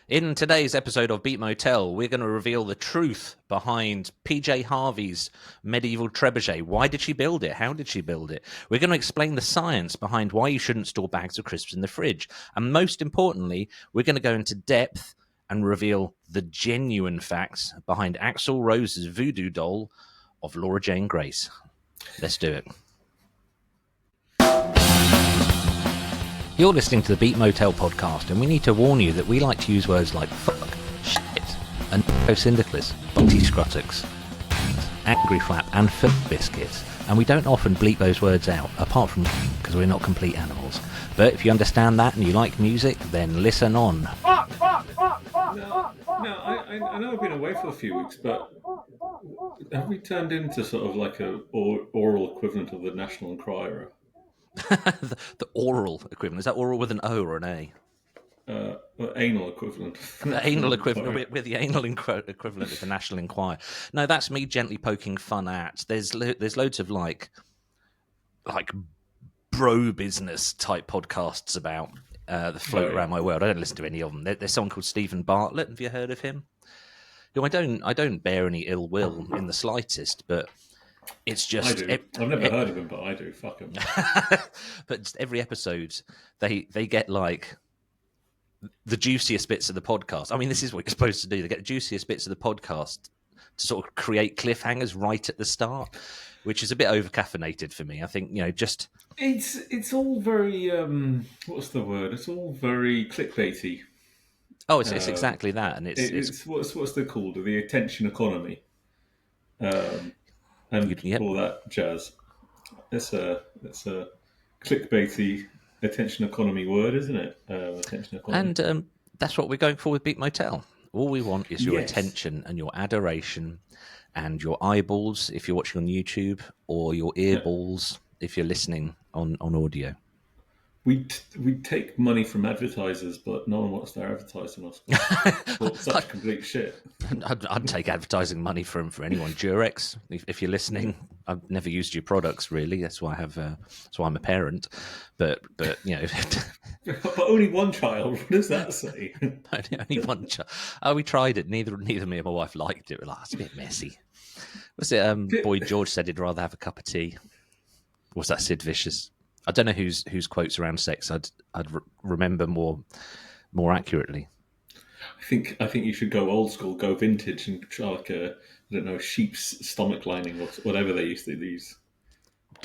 In today's episode of Beat Motel, we're going to reveal the truth behind PJ Harvey's medieval trebuchet. Why did she build it? How did she build it? We're going to explain the science behind why you shouldn't store bags of crisps in the fridge. And most importantly, we're going to go into depth and reveal the genuine facts behind Axl Rose's voodoo doll of Laura Jane Grace. Let's do it. You're listening to the Beat Motel podcast, and we need to warn you that we like to use words like fuck, shit, and syndicalus, bunty scrutux, angry flap, and foot biscuits. And we don't often bleep those words out, apart from because we're not complete animals. But if you understand that and you like music, then listen on. No, I know I've been away for a few weeks, but have we turned into sort of like a oral equivalent of the National Enquirer? the oral equivalent. Is that oral with an O or an A? Anal equivalent. The anal equivalent. We're the anal equivalent of the National Enquirer. No, that's me gently poking fun at. There's loads of like bro business type podcasts about the float around my world. I don't listen to any of them. There's someone called Stephen Bartlett. Have you heard of him? No, I don't bear any ill will in the slightest, but it's just... I do. I've never heard of him, but I do. Fuck him. But just every episode, they get like the juiciest bits of the podcast. I mean, this is what you're supposed to do. They get the juiciest bits of the podcast to sort of create cliffhangers right at the start, which is a bit over-caffeinated for me. I think, just... It's all very... what's the word? It's all very clickbaity. Oh, it's exactly that. And it's what's they called? The attention economy. And all that jazz. It's a clickbaity attention economy word, isn't it? Attention economy. And that's what we're going for with Beat Motel. All we want is your attention and your adoration and your eyeballs if you're watching on YouTube, or your earballs if you're listening on audio. We take money from advertisers, but no one wants to advertise on us. Well, such complete shit. I'd take advertising money from anyone. Durex, if you're listening, I've never used your products really. That's why that's why I'm a parent. But but only one child. What does that say? only one child. Oh, we tried it. Neither me and my wife liked it. We're like, it's a bit messy. Was it? Boy George said he'd rather have a cup of tea. Or was that Sid Vicious? I don't know whose quotes around sex I'd remember more accurately. I think you should go old school, go vintage, and try like a sheep's stomach lining or whatever they used to use.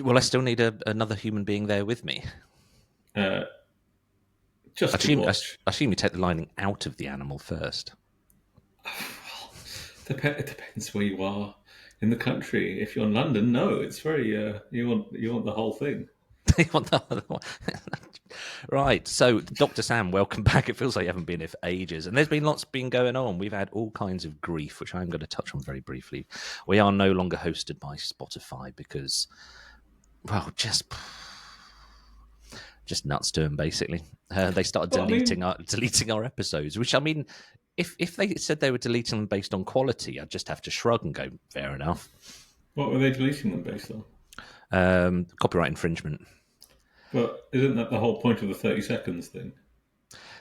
Well, I still need another human being there with me. I assume you take the lining out of the animal first. It depends where you are in the country. If you're in London, no, it's very you want the whole thing. Right, so Dr. Sam, welcome back. It feels like you haven't been here for ages, and there's been lots been going on. We've had all kinds of grief, which I'm going to touch on very briefly. We are no longer hosted by Spotify because, well, just nuts to them, basically. They started deleting our episodes, which, I mean, if they said they were deleting them based on quality, I'd just have to shrug and go, fair enough. What were they deleting them based on? Copyright infringement. But isn't that the whole point of the 30 seconds thing?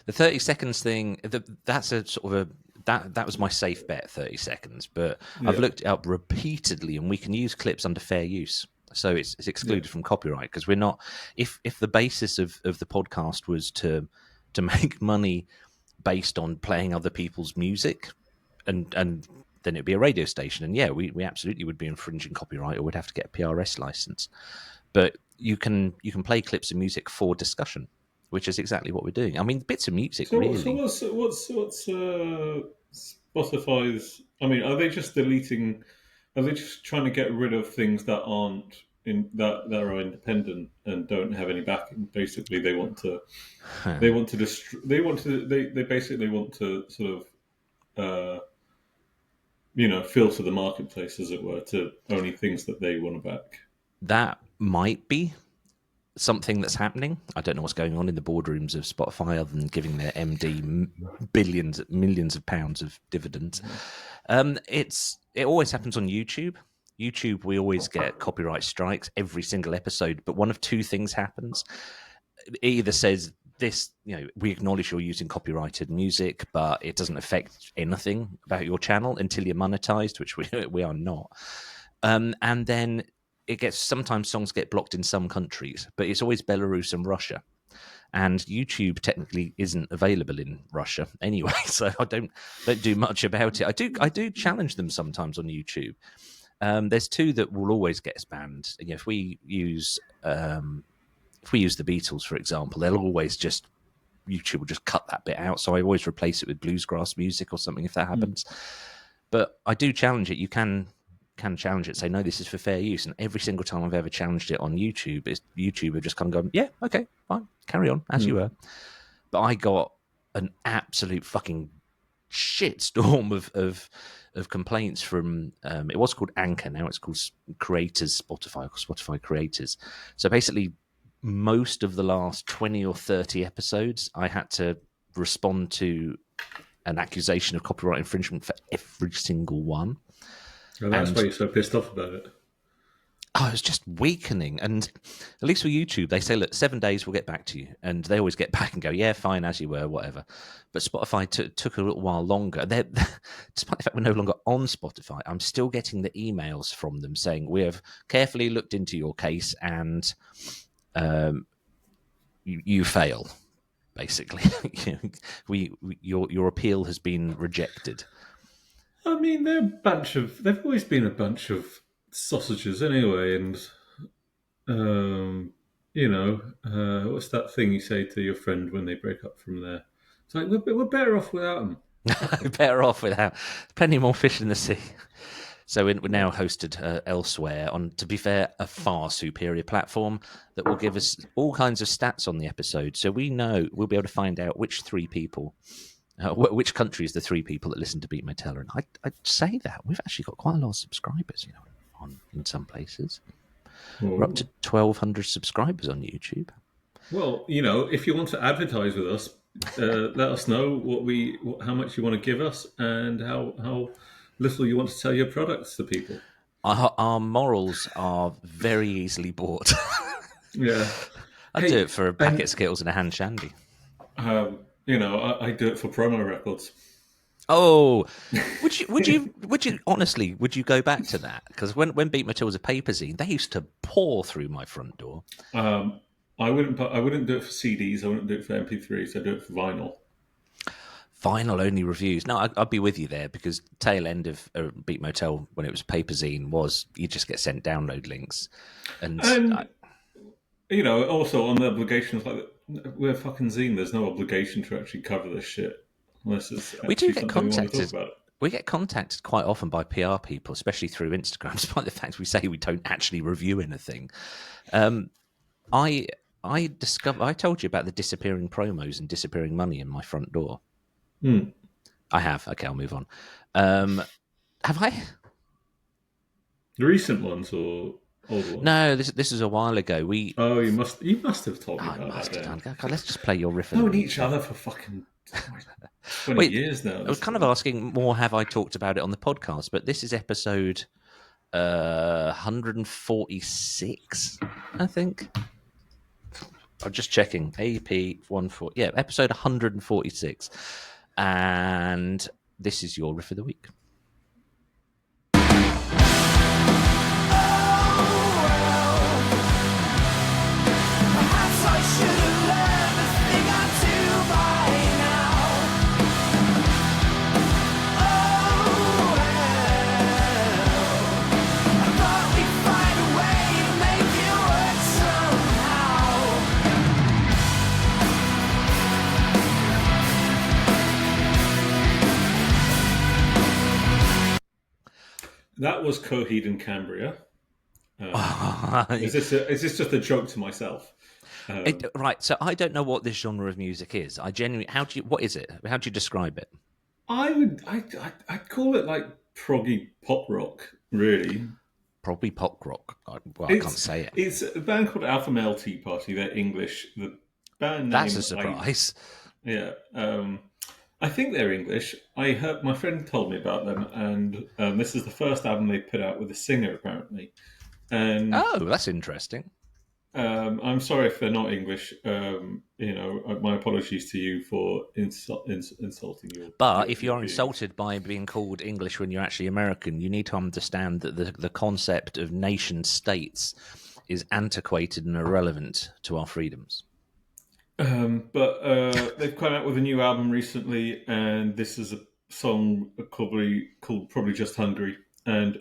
The 30 seconds thing, that's a sort of that was my safe bet, 30 seconds. But yeah. I've looked it up repeatedly, and we can use clips under fair use. So it's excluded from copyright, because we're not... If the basis of the podcast was to make money based on playing other people's music, and then it'd be a radio station. And yeah, we absolutely would be infringing copyright, or would have to get a PRS license. But you can play clips of music for discussion, which is exactly what we're doing. I mean, bits of music, really. So what's Spotify's... I mean, are they just deleting... Are they just trying to get rid of things that aren't that are independent and don't have any backing? Basically, they basically want to sort of filter the marketplace, as it were, to only things that they want to back. That might be something that's happening. I don't know what's going on in the boardrooms of Spotify, other than giving their MD millions of pounds of dividends. It always happens on YouTube. YouTube, we always get copyright strikes every single episode, but one of two things happens. It either says this, we acknowledge you're using copyrighted music, but it doesn't affect anything about your channel until you're monetized, which we are not. And then sometimes songs get blocked in some countries, but it's always Belarus and Russia. And YouTube technically isn't available in Russia anyway, so I don't do much about it. I do challenge them sometimes on YouTube. There's two that will always get us banned. If we use the Beatles, for example, they'll always YouTube will just cut that bit out. So I always replace it with bluesgrass music or something if that happens. But I do challenge it. You can challenge it, say, no, this is for fair use. And every single time I've ever challenged it on YouTube, YouTube have just kind of gone, yeah, okay, fine, carry on as you were. But I got an absolute fucking shitstorm of complaints from, it was called Anchor, now it's called Creators Spotify, or Spotify Creators. So basically, most of the last 20 or 30 episodes, I had to respond to an accusation of copyright infringement for every single one. And that's why you're so pissed off about it. Oh, it's just weakening. And at least with YouTube, they say, look, 7 days, we'll get back to you. And they always get back and go, yeah, fine, as you were, whatever. But Spotify took a little while longer. Despite the fact we're no longer on Spotify, I'm still getting the emails from them saying, we have carefully looked into your case and you fail, basically. Your appeal has been rejected. I mean, they've always been a bunch of sausages anyway, and what's that thing you say to your friend when they break up from there? It's like, we're better off without them. Better off without. Plenty more fish in the sea. So we're now hosted elsewhere on, to be fair, a far superior platform that will give us all kinds of stats on the episode. So we'll be able to find out which three people, which countries the three people that listen to Beat Motel are in. I'd say that we've actually got quite a lot of subscribers, in some places. We're up to 1,200 subscribers on YouTube. Well, if you want to advertise with us, let us know how much you want to give us and how little you want to tell your products to people. Our morals are very easily bought. Yeah, I'd do it for a packet of Skittles and a hand shandy. I do it for promo records. Oh, would you honestly, would you go back to that? Because when Beat Motel was a paper zine, they used to pour through my front door. I wouldn't do it for CDs. I wouldn't do it for MP3s. I'd do it for vinyl. Vinyl only reviews. No, I'd be with you there, because tail end of Beat Motel when it was paper zine was you just get sent download links, and also on the obligations, like, we're fucking zine. There's no obligation to actually cover this shit unless it's we do get contacted. We get contacted quite often by PR people, especially through Instagram, despite the fact we say we don't actually review anything. I told you about the disappearing promos and disappearing money in my front door. I have. Okay, I'll move on. Have I? The recent ones or old ones? No, this is a while ago. You must have told me about that. God, let's just play your riff. Known each other for fucking 20 years now. I was kind of asking more, have I talked about it on the podcast? But this is episode 146, I think. I'm just checking. AP14. Yeah, episode 146. And this is your riff of the week. That was Coheed and Cambria. Is this just a joke to myself? Right. So I don't know what this genre of music is. What is it? How do you describe it? I'd call it like proggy pop rock, really. Proggy pop rock. I can't say it. It's a band called Alpha Male Tea Party. They're English. The band name, that's a surprise. Yeah. I think they're English. I heard my friend told me about them, and this is the first album they put out with a singer, apparently. And oh, that's interesting. I'm sorry if they're not English. My apologies to you for insulting But your, if your you're beings. insulted by being called English when you're actually American, you need to understand that the concept of nation states is antiquated and irrelevant to our freedoms. But they've come out with a new album recently, and this is a song called probably just Hungry, and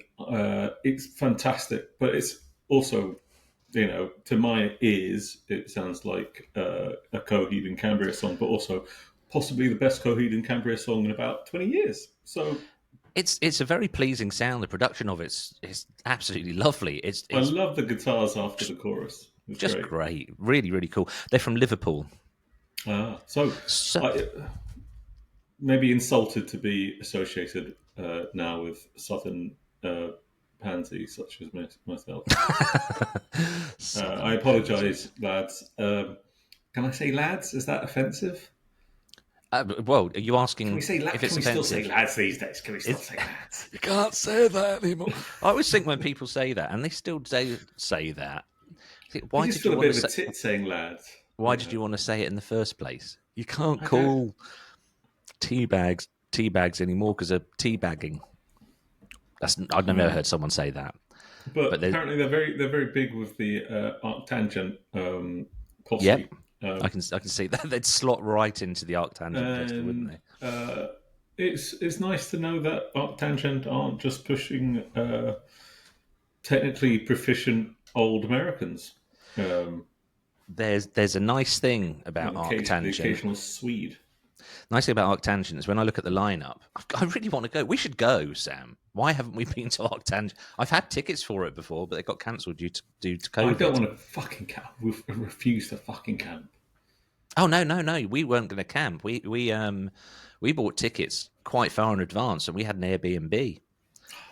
it's fantastic. But it's also, to my ears, it sounds like a Coheed and Cambria song, but also possibly the best Coheed and Cambria song in about 20 years. So It's a very pleasing sound. The production of it's absolutely lovely. I It's love the guitars after the chorus. It's just great. great. Really, really cool. They're from Liverpool. So So I, maybe insulted to be associated now with Southern pansy such as myself. I Southern apologise, pansies. lads. Can I say lads? Is that offensive? Well, are you Can we asking say if Can it's we still say offensive? lads these days? Can we still It's, say lads? you can't say that anymore. I always think when people say that, and they still do say that, I think, I why just did you feel a want bit to of a say? tit saying lads. Why did you want to say it in the first place? You can't I don't. call teabags anymore because of teabagging. I've never heard someone say that. But But there's, apparently they're very big with the Arctangent yep, posse. I can see that they'd slot right into the Arctangent Festival, wouldn't And they? it's nice to know that Arctangent aren't just pushing technically proficient old Americans. There's a nice thing about The Arctangent. occasional Swede. Nice thing about Arctangent is when I look at the lineup, I really want to go. We should go, Sam. Why haven't we been to Arctangent? I've had tickets for it before, but they got cancelled due to I don't COVID. want to fucking camp. I refuse to fucking camp. Oh no, we weren't going to camp. We bought tickets quite far in advance, and we had an Airbnb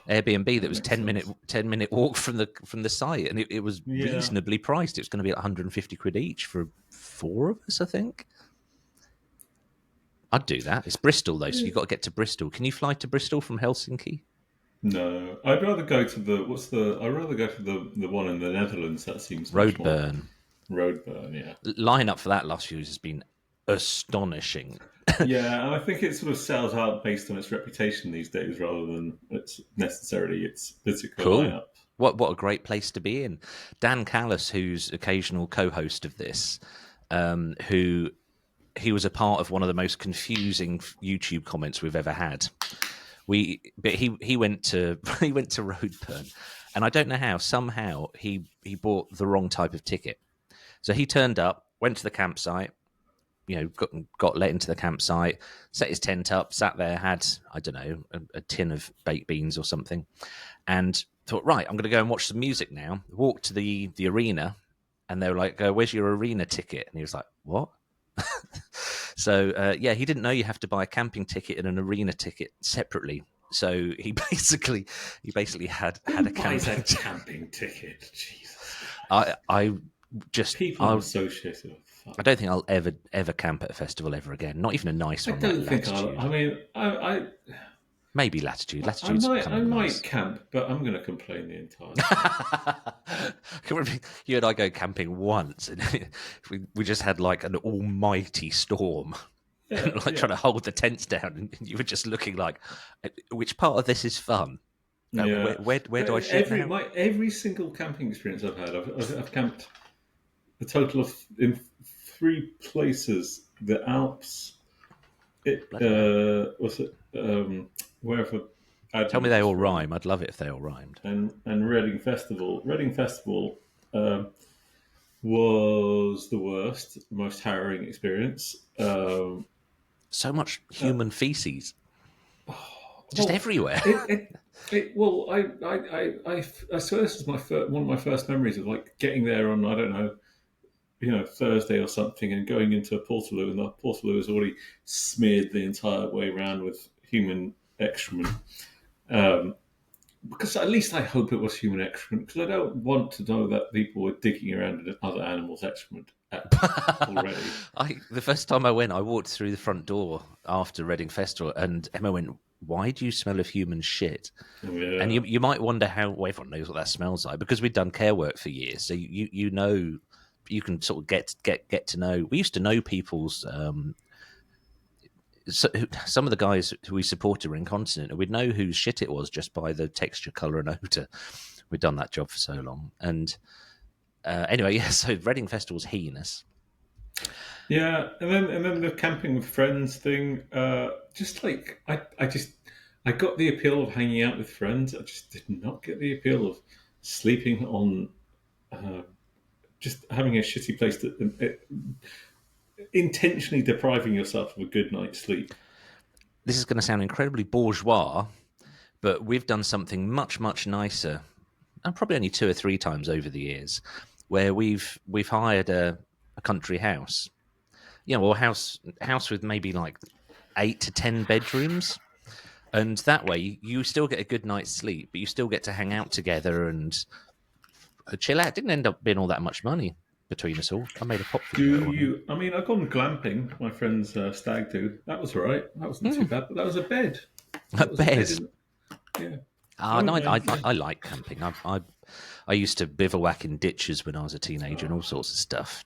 that That was makes 10 minute sense. 10 minute walk from the site, and it was Yeah. reasonably priced. It was going to be like 150 quid each for four of us, I think. I'd do that. It's Bristol though, so you've got to get to Bristol. Can you fly to Bristol from Helsinki? No, I'd rather go to the what's the. I'd rather go to the one in the Netherlands. That seems much more Roadburn. road burn. Yeah. Line up for that last few years has been astonishing. Yeah, and I think it sort of sells out based on its reputation these days, rather than its physical Cool. lineup. What a great place to be in. Dan Callis, who's occasional co-host of this, who he was a part of one of the most confusing YouTube comments we've ever had. But he went to he went to Roadburn, and I don't know how. Somehow he bought the wrong type of ticket. So he turned up, went to the campsite, got let into the campsite, set his tent up, sat there, had, I don't know, a tin of baked beans or something, and thought, right, I'm going to go and watch some music now. Walked to the arena, and they were like, where's your arena ticket? And he was like, what? So, he didn't know you have to buy a camping ticket and an arena ticket separately. So he basically had a Buys a camping ticket. camping ticket. Jesus. I People I'm associated with. Fuck. I don't think I'll ever camp at a festival ever again. Not even a nice I one don't like think Latitude. I mean, Maybe Latitude. Latitude's kind I of might nice. camp, but I'm going to complain the entire time. You and I go camping once, and we just had like an almighty storm, Yeah, like trying to hold the tents down, and you were just looking like, which part of this is fun? yeah. Where do I shit now? Every single camping experience I've had, I've camped a total of in 3 places: the Alps, Bloody hell. was it wherever Tell me Advent they was all from, rhyme. I'd love it if they all rhymed. and Reading Festival. Reading Festival was the worst, most harrowing experience. So much Uh, human feces, just well, everywhere. well, I swear this is one of my first memories of like getting there on, I don't know, Thursday or something, and going into a portaloo, and the portaloo is already smeared the entire way around with human excrement. Because at least I hope it was human excrement, because I don't want to know that people were digging around in other animals' excrement already. The first time I went, I walked through the front door after Reading Festival, and Emma went, "Why do you smell of human shit?" Yeah. And you might wonder how. Well, everyone knows what that smells like because we've done care work for years, so you know you can sort of get to know. We used to know people's. Some of the guys who we supported were incontinent, and we'd know whose shit it was just by the texture, colour, and odour. We'd done that job for so long, and anyway, yeah. So Reading Festival's heinous. Yeah, and then the camping with friends thing. Just like I got the appeal of hanging out with friends. I just did not get the appeal of sleeping on. Just having a shitty place to intentionally depriving yourself of a good night's sleep. This is going to sound incredibly bourgeois, but we've done something much, much nicer, and probably only 2 or 3 times over the years, where we've hired a country house. A house with maybe like 8 to 10 bedrooms, and that way you still get a good night's sleep, but you still get to hang out together and chill out. It didn't end up being all that much money between us all. I made a pop. I mean, I've gone glamping. My friend's stag do. That was all right. That wasn't too bad. But that was a bed. A bed. Yeah. No, I like camping. I used to bivouac in ditches when I was a teenager and all sorts of stuff.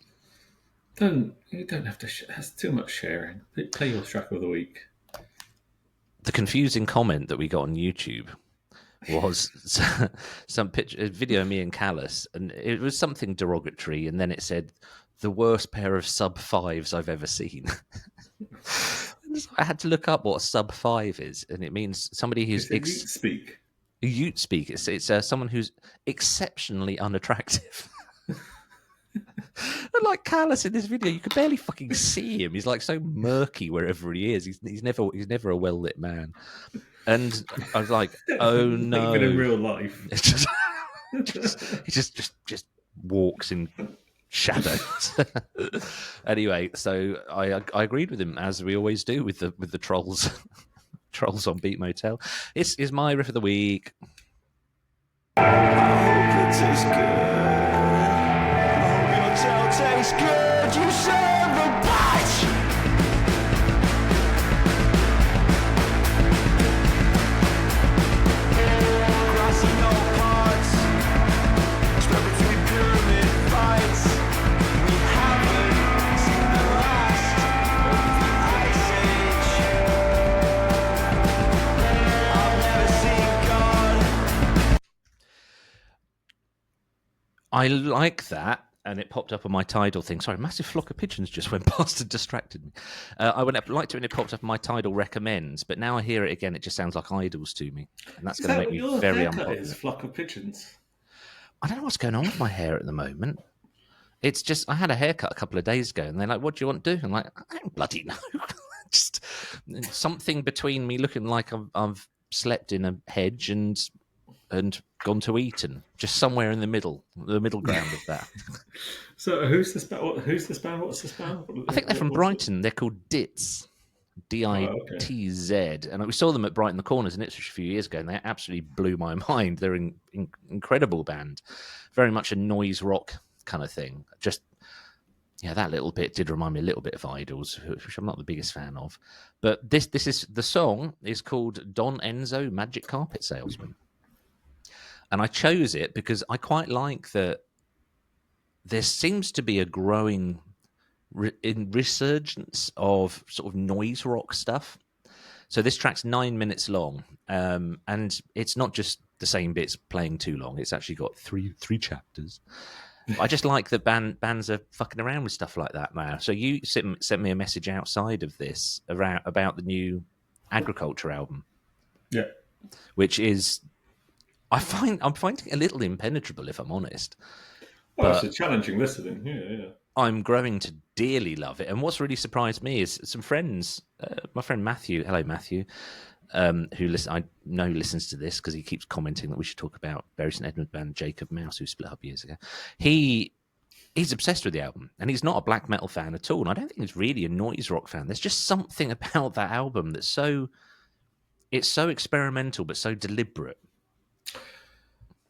You don't have to. That's too much sharing. Play your track of the week. The confusing comment that we got on YouTube was some picture, video of me and Callus, and it was something derogatory, and then it said the worst pair of sub 5s I've ever seen. I had to look up what a sub 5 is, and it means somebody who's ute speak. Ute speak. It's someone who's exceptionally unattractive. And like Callus in this video, you could barely fucking see him. He's like so murky wherever he is. He's never a well lit man. And I was like, oh no! Even in real life, he just walks in shadows. Anyway, so I agreed with him, as we always do with the trolls. Trolls on Beat Motel. Is my riff of the week. I hope it tastes good. I hope your tail tastes good. You son of a bitch! Crossing all parts, spread between pyramid fights. We haven't seen the last of the Ice Age. I've never seen God. I like that, and it popped up on my Tidal thing. Sorry, a massive flock of pigeons just went past and distracted me. I liked it when it popped up on my Tidal recommends, but now I hear it again, it just sounds like Idols to me, and that's going to make me very unpopular. Is flock of pigeons. I don't know what's going on with my hair at the moment. It's just I had a haircut a couple of days ago, and they're like, "What do you want to do?" I'm like, "I don't bloody know." Just something between me looking like I've slept in a hedge and gone to Eton, just somewhere in the middle ground of that. So who's this band? What's this band? I think they're from Brighton. They're called Ditz, DITZ, and we saw them at Brighton the Corners in Ipswich a few years ago, and they absolutely blew my mind. They're an incredible band, very much a noise rock kind of thing. Just that little bit did remind me a little bit of Idols, which I'm not the biggest fan of. But the song is called Don Enzo Magic Carpet Salesman. And I chose it because I quite like that there seems to be a growing resurgence of sort of noise rock stuff. So this track's 9 minutes long, and it's not just the same bits playing too long. It's actually got three chapters. I just like that bands are fucking around with stuff like that now. So you sent me a message outside of this about the new Agriculture album. Yeah. Which is... I'm finding it a little impenetrable, if I'm honest. Well, it's a challenging listening. Yeah. I'm growing to dearly love it. And what's really surprised me is some friends, my friend Matthew, hello Matthew, who I know listens to this because he keeps commenting that we should talk about Bury St Edmund band Jacob Mouse, who split up years ago. He's obsessed with the album, and he's not a black metal fan at all. And I don't think he's really a noise rock fan. There's just something about that album that's so experimental but so deliberate.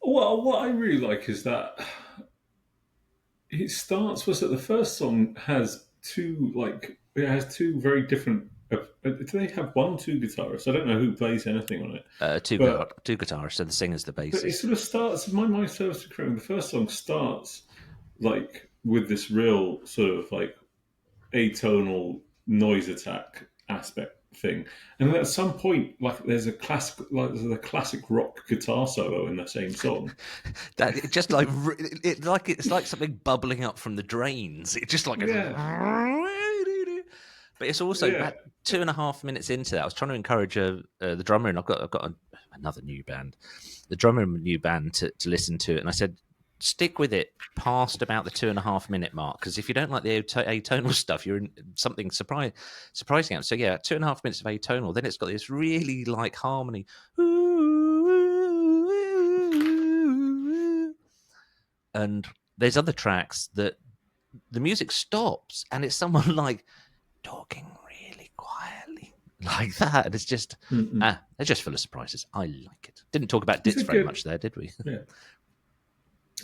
Well, what I really like is that it starts was that the first song has two very different. Do they have 2 guitarists? I don't know who plays anything on it. Two guitarists, so the singer's the bassist. But it sort of starts. My serves to correct me. The first song starts like with this real sort of like atonal noise attack aspect thing, and then at some point, like there's a classic rock guitar solo in the same song. That it just it's like something bubbling up from the drains. It just like but it's also about 2.5 minutes into that. I was trying to encourage the drummer, and I've got another new band, the drummer in a new band to listen to it, and I said, stick with it past about the 2.5 minute mark, because if you don't like the atonal stuff, you're in something surprising out. So yeah, 2.5 minutes of atonal, then it's got this really like harmony, and there's other tracks that the music stops and it's someone like talking really quietly like that, and it's just they're just full of surprises. I like it. Didn't talk about Ditz very much there, did we? Yeah.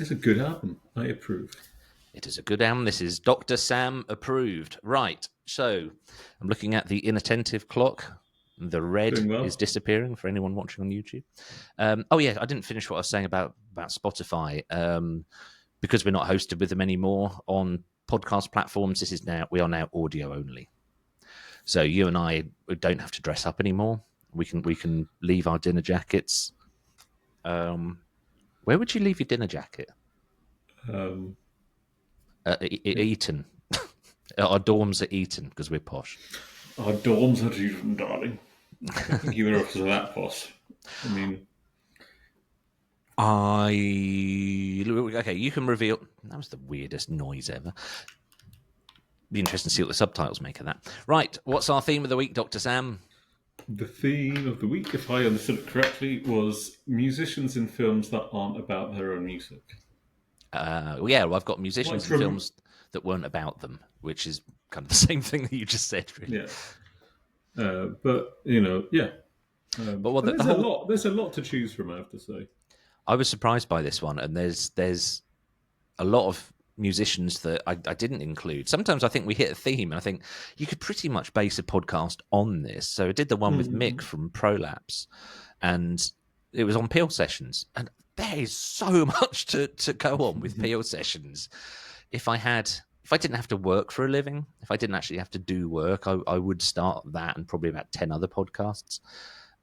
It's a good album. I approve. It is a good album. This is Dr. Sam approved. Right. So I'm looking at the inattentive clock. The red is disappearing for anyone watching on YouTube. Oh yeah, I didn't finish what I was saying about Spotify. Because we're not hosted with them anymore on podcast platforms, we are now audio only. So you and I don't have to dress up anymore. We can leave our dinner jackets. Where would you leave your dinner jacket? Eton. Our dorms are Eton because we're posh. Our dorms are Eton, darling. I think either of us are that posh. I mean, okay, you can reveal. That was the weirdest noise ever. Be interesting to see what the subtitles make of that. Right, what's our theme of the week, Dr. Sam? The theme of the week, if I understood it correctly, was musicians in films that aren't about their own music. Well, I've got musicians in films that weren't about them, which is kind of the same thing that you just said, really. Yeah. But, yeah. But there's a lot to choose from, I have to say. I was surprised by this one, and there's a lot of musicians that I didn't include. Sometimes I think we hit a theme, and I think you could pretty much base a podcast on this. So I did the one with Mick from Prolapse, and it was on Peel Sessions, and there is so much to go on with Peel Sessions. If I didn't have to work for a living, if I didn't actually have to do work, I would start that and probably about 10 other podcasts.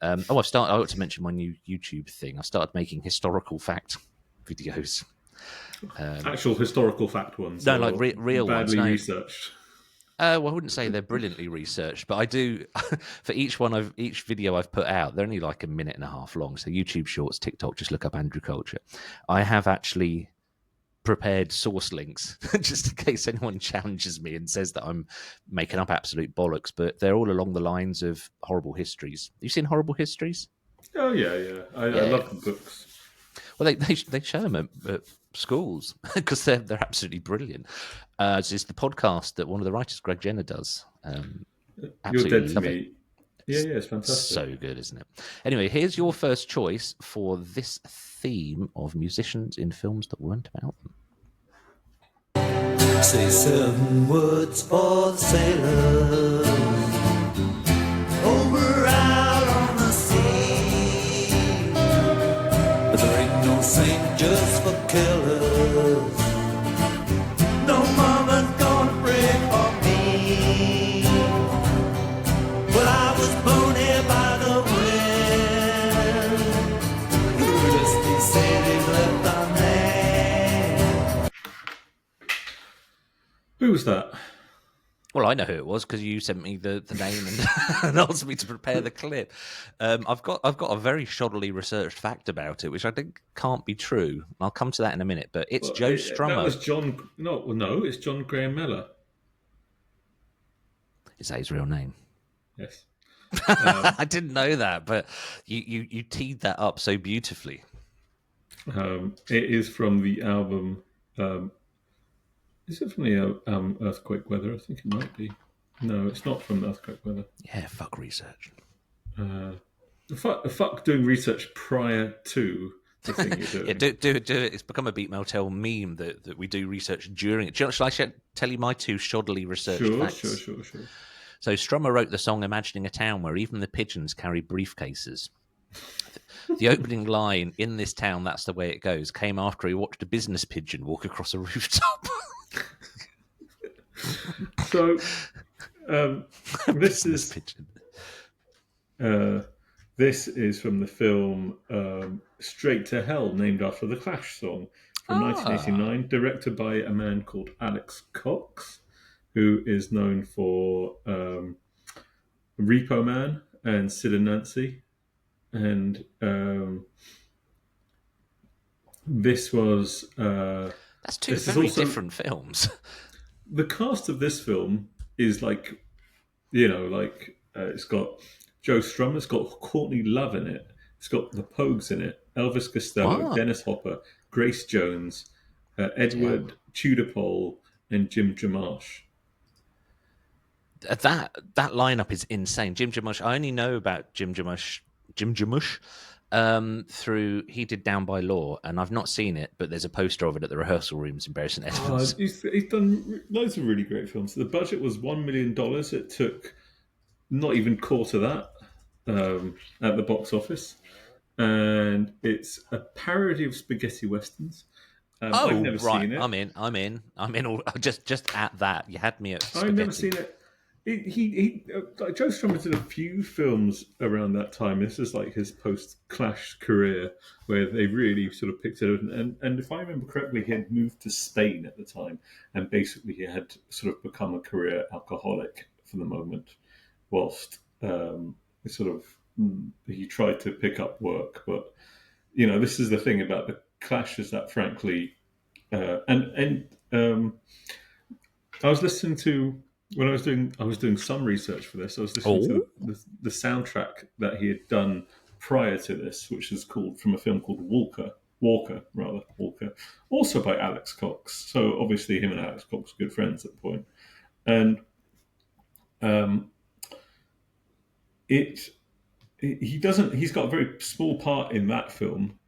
I ought to mention my new YouTube thing. I started making historical fact videos. Actual historical fact ones? No, like real badly ones. Researched? I wouldn't say they're brilliantly researched, but I do, for each video I've put out, they're only like 1.5 minutes long. So YouTube Shorts, TikTok, just look up Andrew Culture. I have actually prepared source links just in case anyone challenges me and says that I'm making up absolute bollocks, but they're all along the lines of Horrible Histories. Have you seen Horrible Histories? Oh yeah. I love the books. Well, they show them at schools because they're absolutely brilliant. It's the podcast that one of the writers, Greg Jenner, does. You're dead to me. Yeah, it's fantastic. So good, isn't it? Anyway, here's your first choice for this theme of musicians in films that weren't about them. Say 7 words for the sailors over out on the sea. But there ain't no saint just for killers. No mama's gonna pray for me. But I was born here by the wind. Who just be sailing left on land. Who was that? Well, I know who it was because you sent me the name and asked me to prepare the clip. I've got a very shoddily researched fact about it, which I think can't be true. I'll come to that in a minute. But it's Joe Strummer. That was John. No, it's John Graham Miller. Is that his real name? Yes. I didn't know that, but you teed that up so beautifully. It is from the album. Is it from the Earthquake Weather? I think it might be. No, it's not from Earthquake Weather. Yeah, fuck research. Fuck doing research prior to the thing you're doing. Yeah, do it. It's become a Beat Motel meme that we do research during it. Shall I tell you my 2 shoddily researched facts? Sure. So Strummer wrote the song Imagining a Town Where Even the Pigeons Carry Briefcases. The opening line, "In this town, that's the way it goes," came after he watched a business pigeon walk across a rooftop. So this is this is from the film Straight to Hell, named after the Clash song from 1989, directed by a man called Alex Cox, who is known for Repo Man and Sid and Nancy. And this was... That's two very different films. The cast of this film is like, you know, like it's got Joe Strummer, it's got Courtney Love in it, it's got the Pogues in it, Elvis Costello, Dennis Hopper, Grace Jones, Edward Tudor-Pole, and Jim Jarmusch. That lineup is insane. Jim Jarmusch. I only know about Jim Jarmusch through he did Down by Law, and I've not seen it, but there's a poster of it at the rehearsal rooms in Bury St Edmunds. He's done loads of really great films. The budget was $1 million. It took not even quarter that at the box office, and it's a parody of spaghetti westerns. I've never seen it. I'm in. Just at that. You had me at spaghetti. I've never seen it. Joe Strummer did a few films around that time. This is like his post-Clash career, where they really sort of picked it up. And if I remember correctly, he had moved to Spain at the time, and basically he had sort of become a career alcoholic for the moment, whilst he tried to pick up work. But you know, this is the thing about the Clash, is that frankly, I was listening to. When I was doing some research for this, I was listening to the soundtrack that he had done prior to this, which is from a film called Walker, also by Alex Cox. So obviously him and Alex Cox were good friends at the point. And he's got a very small part in that film,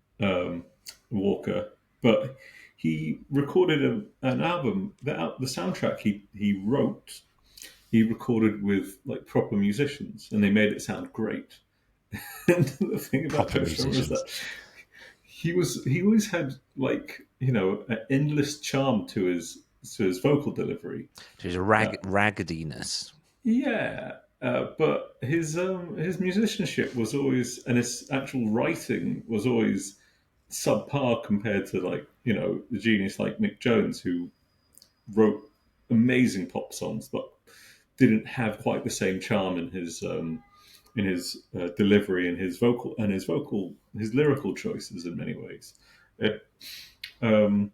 Walker, but he recorded an album, the soundtrack he wrote. He recorded with like proper musicians, and they made it sound great. And the thing about Joe Strummer is that he always had, like, you know, an endless charm to his vocal delivery, to his raggediness. Yeah, but his musicianship was always, and his actual writing was always subpar compared to, like, you know, the genius like Mick Jones, who wrote amazing pop songs, but didn't have quite the same charm in his delivery and his lyrical choices in many ways. And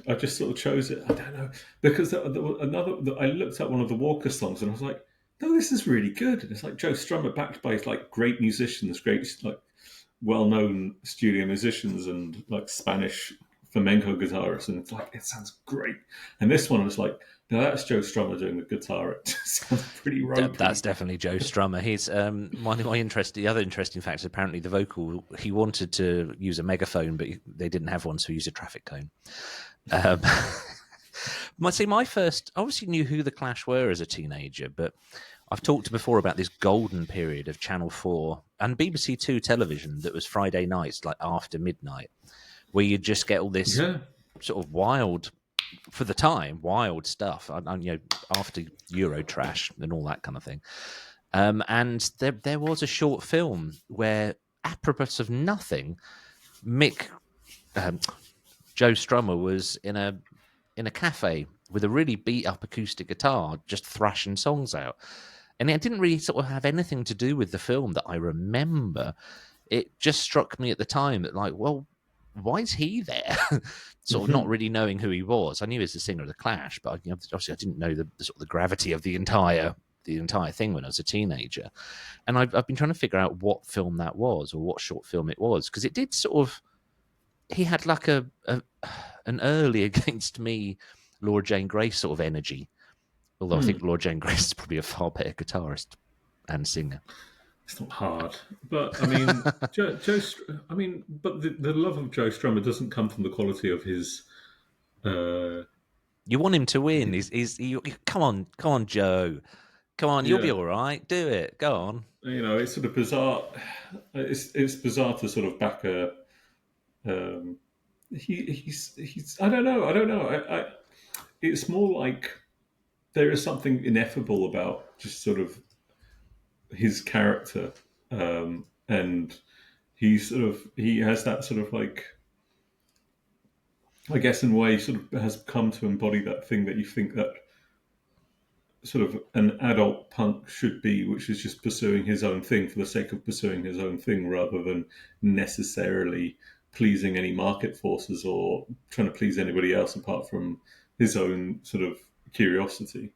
I just sort of chose it. I don't know, because I looked at one of the Walker songs and I was like, no, this is really good. And it's like Joe Strummer backed by like great musicians, great like well-known studio musicians, and like Spanish flamenco guitarists, and it's like, it sounds great. And this one was like, no, that's Joe Strummer doing the guitar. It sounds pretty ropey. That's definitely Joe Strummer. He's the other interesting fact is apparently the vocal, he wanted to use a megaphone, but they didn't have one, so he used a traffic cone. I obviously knew who the Clash were as a teenager, but I've talked before about this golden period of Channel 4 and BBC 2 television that was Friday nights, like after midnight, where you'd just get all this sort of wild, for the time, wild stuff, you know, after Euro trash and all that kind of thing. And there was a short film where, apropos of nothing, Joe Strummer was in a cafe with a really beat up acoustic guitar, just thrashing songs out. And it didn't really sort of have anything to do with the film that I remember. It just struck me at the time that, like, well, why is he there? Sort of not really knowing who he was. I knew he was the singer of the Clash, but obviously I didn't know the sort of the gravity of the entire thing when I was a teenager. And I've been trying to figure out what film that was, or what short film it was, because it did sort of, he had like an early Against Me, Laura Jane Grace sort of energy. Although I think Laura Jane Grace is probably a far better guitarist and singer. It's not hard, but I mean, but the love of Joe Strummer doesn't come from the quality of his. You want him to win. Come on, Joe. Come on, you'll be all right. Do it. Go on. You know, it's sort of bizarre. It's bizarre to sort of back a. He's. I don't know. it's more like there is something ineffable about just sort of his character, and he has that sort of like, I guess in a way, sort of has come to embody that thing that you think that sort of an adult punk should be, which is just pursuing his own thing for the sake of pursuing his own thing, rather than necessarily pleasing any market forces or trying to please anybody else apart from his own sort of curiosity,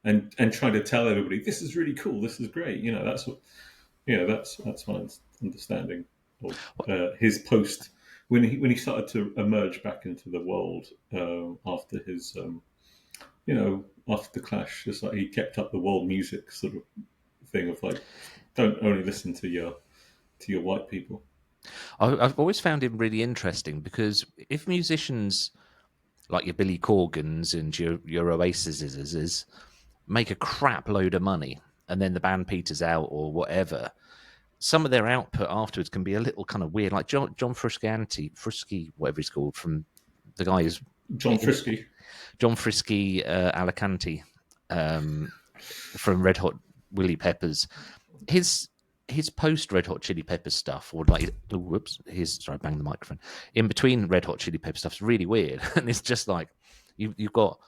and trying to tell everybody this is really cool, this is great. That's what that's my understanding of his post when he started to emerge back into the world after his after the Clash. It's like he kept up the world music sort of thing of like, don't only listen to your white people. I've always found him really interesting, because if musicians like your Billy Corgans and your Oasises make a crap load of money and then the band peters out or whatever, some of their output afterwards can be a little kind of weird. Like John Frusciante, whatever he's called, from the guy who's John Frisky Alicante, from Red Hot Willy Peppers. His post Red Hot Chili Peppers stuff, or like, sorry, I banged the microphone. In between Red Hot Chili Peppers stuff is really weird, and it's just like you've got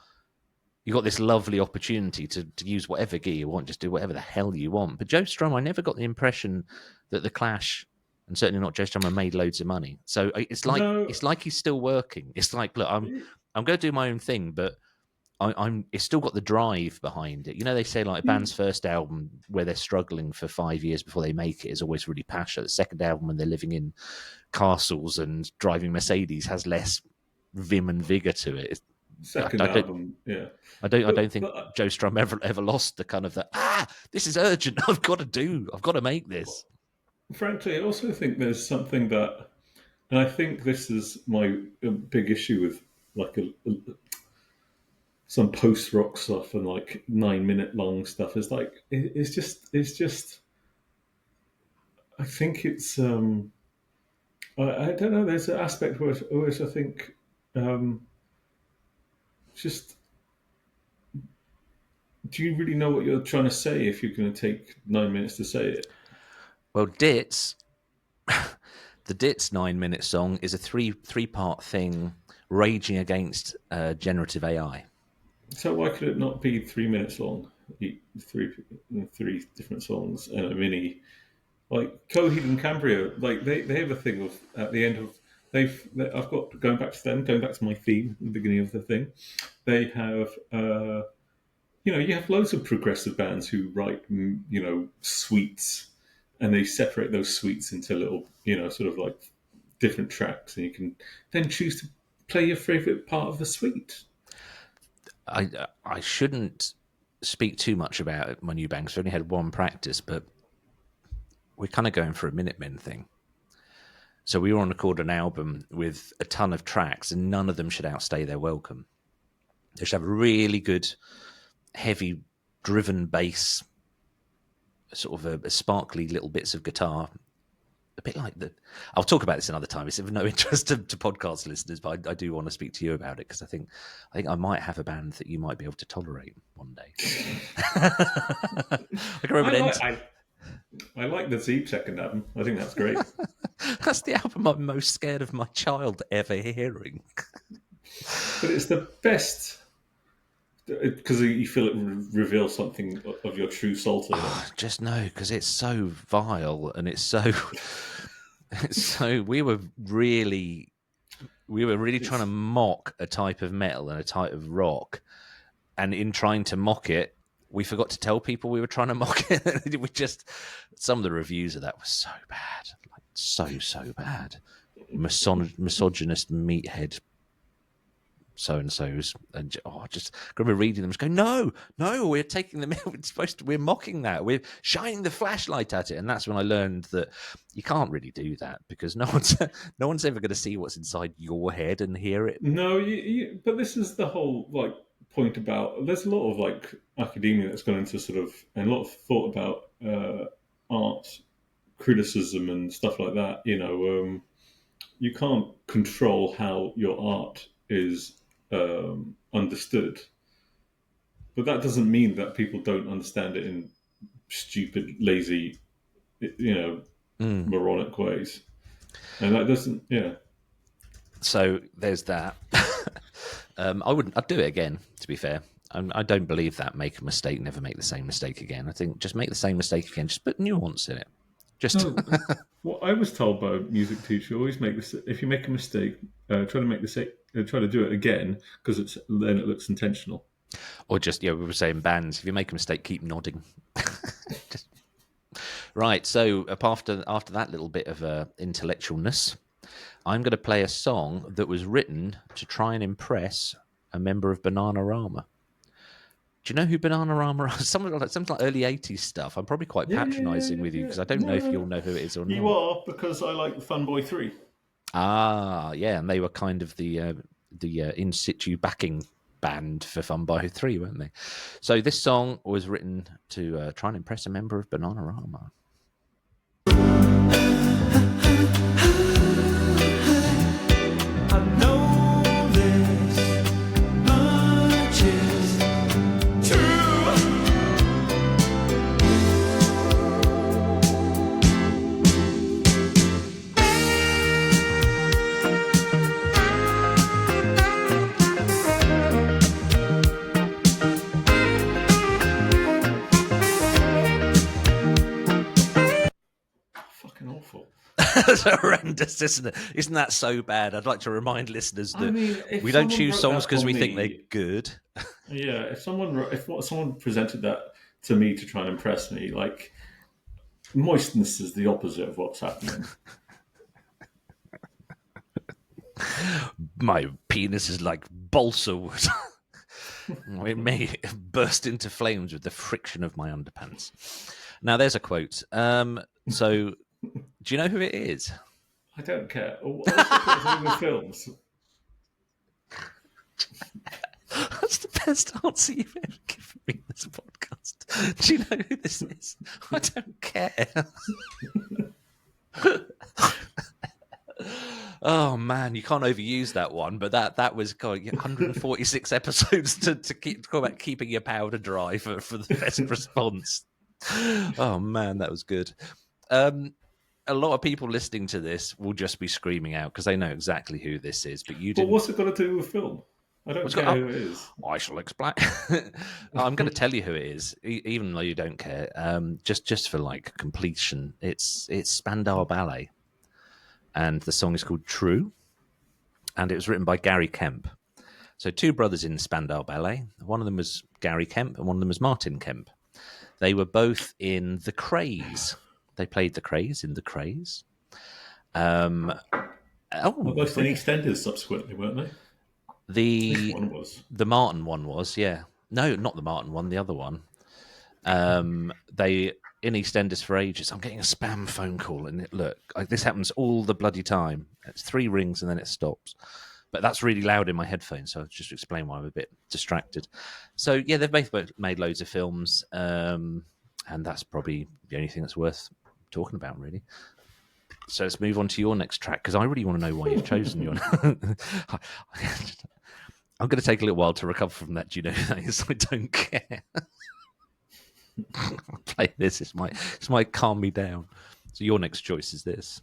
this lovely opportunity to use whatever gear you want, just do whatever the hell you want. But Joe Strummer, I never got the impression that the Clash, and certainly not Joe Strummer, made loads of money. So it's like he's still working. It's like, look, I'm going to do my own thing, but it's still got the drive behind it. They say like a band's first album where they're struggling for 5 years before they make it is always really passionate. The second album, when they're living in castles and driving Mercedes, has less vim and vigor to it. Album, yeah. I don't think Joe Strum ever lost the kind of this is urgent. I've got to make this. Frankly, I also think there's something that, and I think this is my big issue with like some post-rock stuff and like 9-minute long stuff, is like it's just I think it's I don't know, there's an aspect where I think just, do you really know what you're trying to say if you're going to take 9 minutes to say it? Well, Ditz, the Ditz 9-minute song is a three-part thing raging against generative AI. So why could it not be 3 minutes long? Three different songs and a mini, like Coheed and Cambria. Like they have a thing of at the end of I've got going back to my theme at the beginning of the thing. They have you have loads of progressive bands who write suites, and they separate those suites into little sort of like different tracks, and you can then choose to play your favorite part of the suite. I shouldn't speak too much about my new band because I only had one practice, but we're kind of going for a Minutemen thing. So we want to record an album with a ton of tracks, and none of them should outstay their welcome. They should have a really good, heavy, driven bass, sort of a sparkly little bits of guitar. A bit like I'll talk about this another time. It's of no interest to podcast listeners, but I do want to speak to you about it because I think I might have a band that you might be able to tolerate one day. I can remember I like the Zeeb second album. I think that's great. That's the album I'm most scared of my child ever hearing. But it's the best because you feel it reveals something of your true soul to them. Just no, because it's so vile and it's so. We were really trying to mock a type of metal and a type of rock, and in trying to mock it, we forgot to tell people we were trying to mock it. We just, some of the reviews of that were so bad, like so bad. Misogynist meathead so-and-sos, and just remember reading them, just going, no, we're taking them in. We're mocking that. We're shining the flashlight at it, and that's when I learned that you can't really do that because no one's ever going to see what's inside your head and hear it. No, but this is the whole like point about. There's a lot of like academia that's gone into sort of, and a lot of thought about art criticism and stuff like that. You can't control how your art is understood. But that doesn't mean that people don't understand it in stupid, lazy, moronic ways. And that doesn't, So there's that. I'd do it again, to be fair. I don't believe that make a mistake, never make the same mistake again. I think just make the same mistake again, just put nuance in it. Well, I was told by a music teacher, always make this. If you make a mistake, try to do it again, because then it looks intentional. Or just, we were saying bands, if you make a mistake, keep nodding. Right, so after that little bit of intellectualness, I'm going to play a song that was written to try and impress a member of Bananarama. Do you know who Bananarama are? Something like early 80s stuff. I'm probably quite patronising with you because I don't know if you'll know who it is or not. You are, because I like the Fun Boy 3. Ah, yeah, and they were kind of the in situ backing band for Fun Boy 3, weren't they? So this song was written to try and impress a member of Bananarama. That's horrendous, isn't it? Isn't that so bad? I'd like to remind listeners that we don't choose songs because we think they're good. Yeah, if someone presented that to me to try and impress me, like, moistness is the opposite of what's happening. My penis is like balsa wood. It may burst into flames with the friction of my underpants. Now, there's a quote. So, do you know who it is? I don't care. What's the films? That's the best answer you've ever given me in this podcast. Do you know who this is? I don't care. Oh man, you can't overuse that one, but that was 146 episodes to talk about keeping your powder dry for the best response. Oh man, that was good. A lot of people listening to this will just be screaming out because they know exactly who this is, but you didn't. But what's it got to do with film? I don't care who it is. I shall explain. I'm going to tell you who it is, even though you don't care. Just for like completion, it's Spandau Ballet, and the song is called "True," and it was written by Gary Kemp. So two brothers in Spandau Ballet. One of them was Gary Kemp, and one of them was Martin Kemp. They were both in The Craze. They played The Craze in The Craze. Both in EastEnders subsequently, weren't they? One was. The Martin one was, yeah. No, not the Martin one, the other one. They in EastEnders for ages. I'm getting a spam phone call, and this happens all the bloody time. It's 3 rings and then it stops. But that's really loud in my headphones, so I'll just explain why I'm a bit distracted. So yeah, they've both made loads of films, and that's probably the only thing that's worth talking about, really. So let's move on to your next track, because I really want to know why you've chosen your. I'm going to take a little while to recover from that. Do you know who that is? I don't care. I'll play this. This might calm me down. So your next choice is this.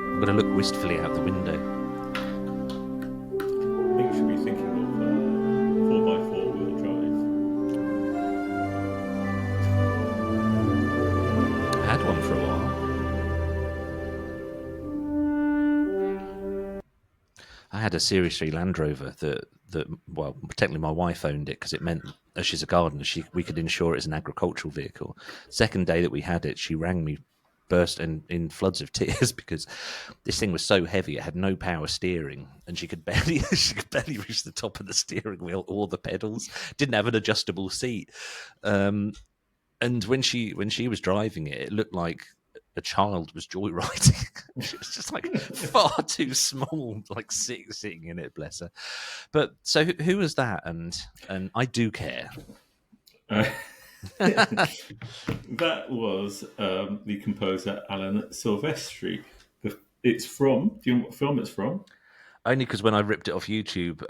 I'm going to look wistfully out the window. I think you should be thinking of 4x4 wheel drive. I had one for a while. I had a Series 3 Land Rover that technically my wife owned it because it meant, as she's a gardener, we could insure it as an agricultural vehicle. Second day that we had it, she rang me, burst in floods of tears because this thing was so heavy, it had no power steering, and she could barely reach the top of the steering wheel or the pedals. Didn't have an adjustable seat, and when she was driving it, it looked like a child was joyriding. She was just like far too small, like sitting in it, bless her. But so who was that? And I do care. That was the composer Alan Silvestri. It's from. Do you know what film it's from? Only because when I ripped it off YouTube,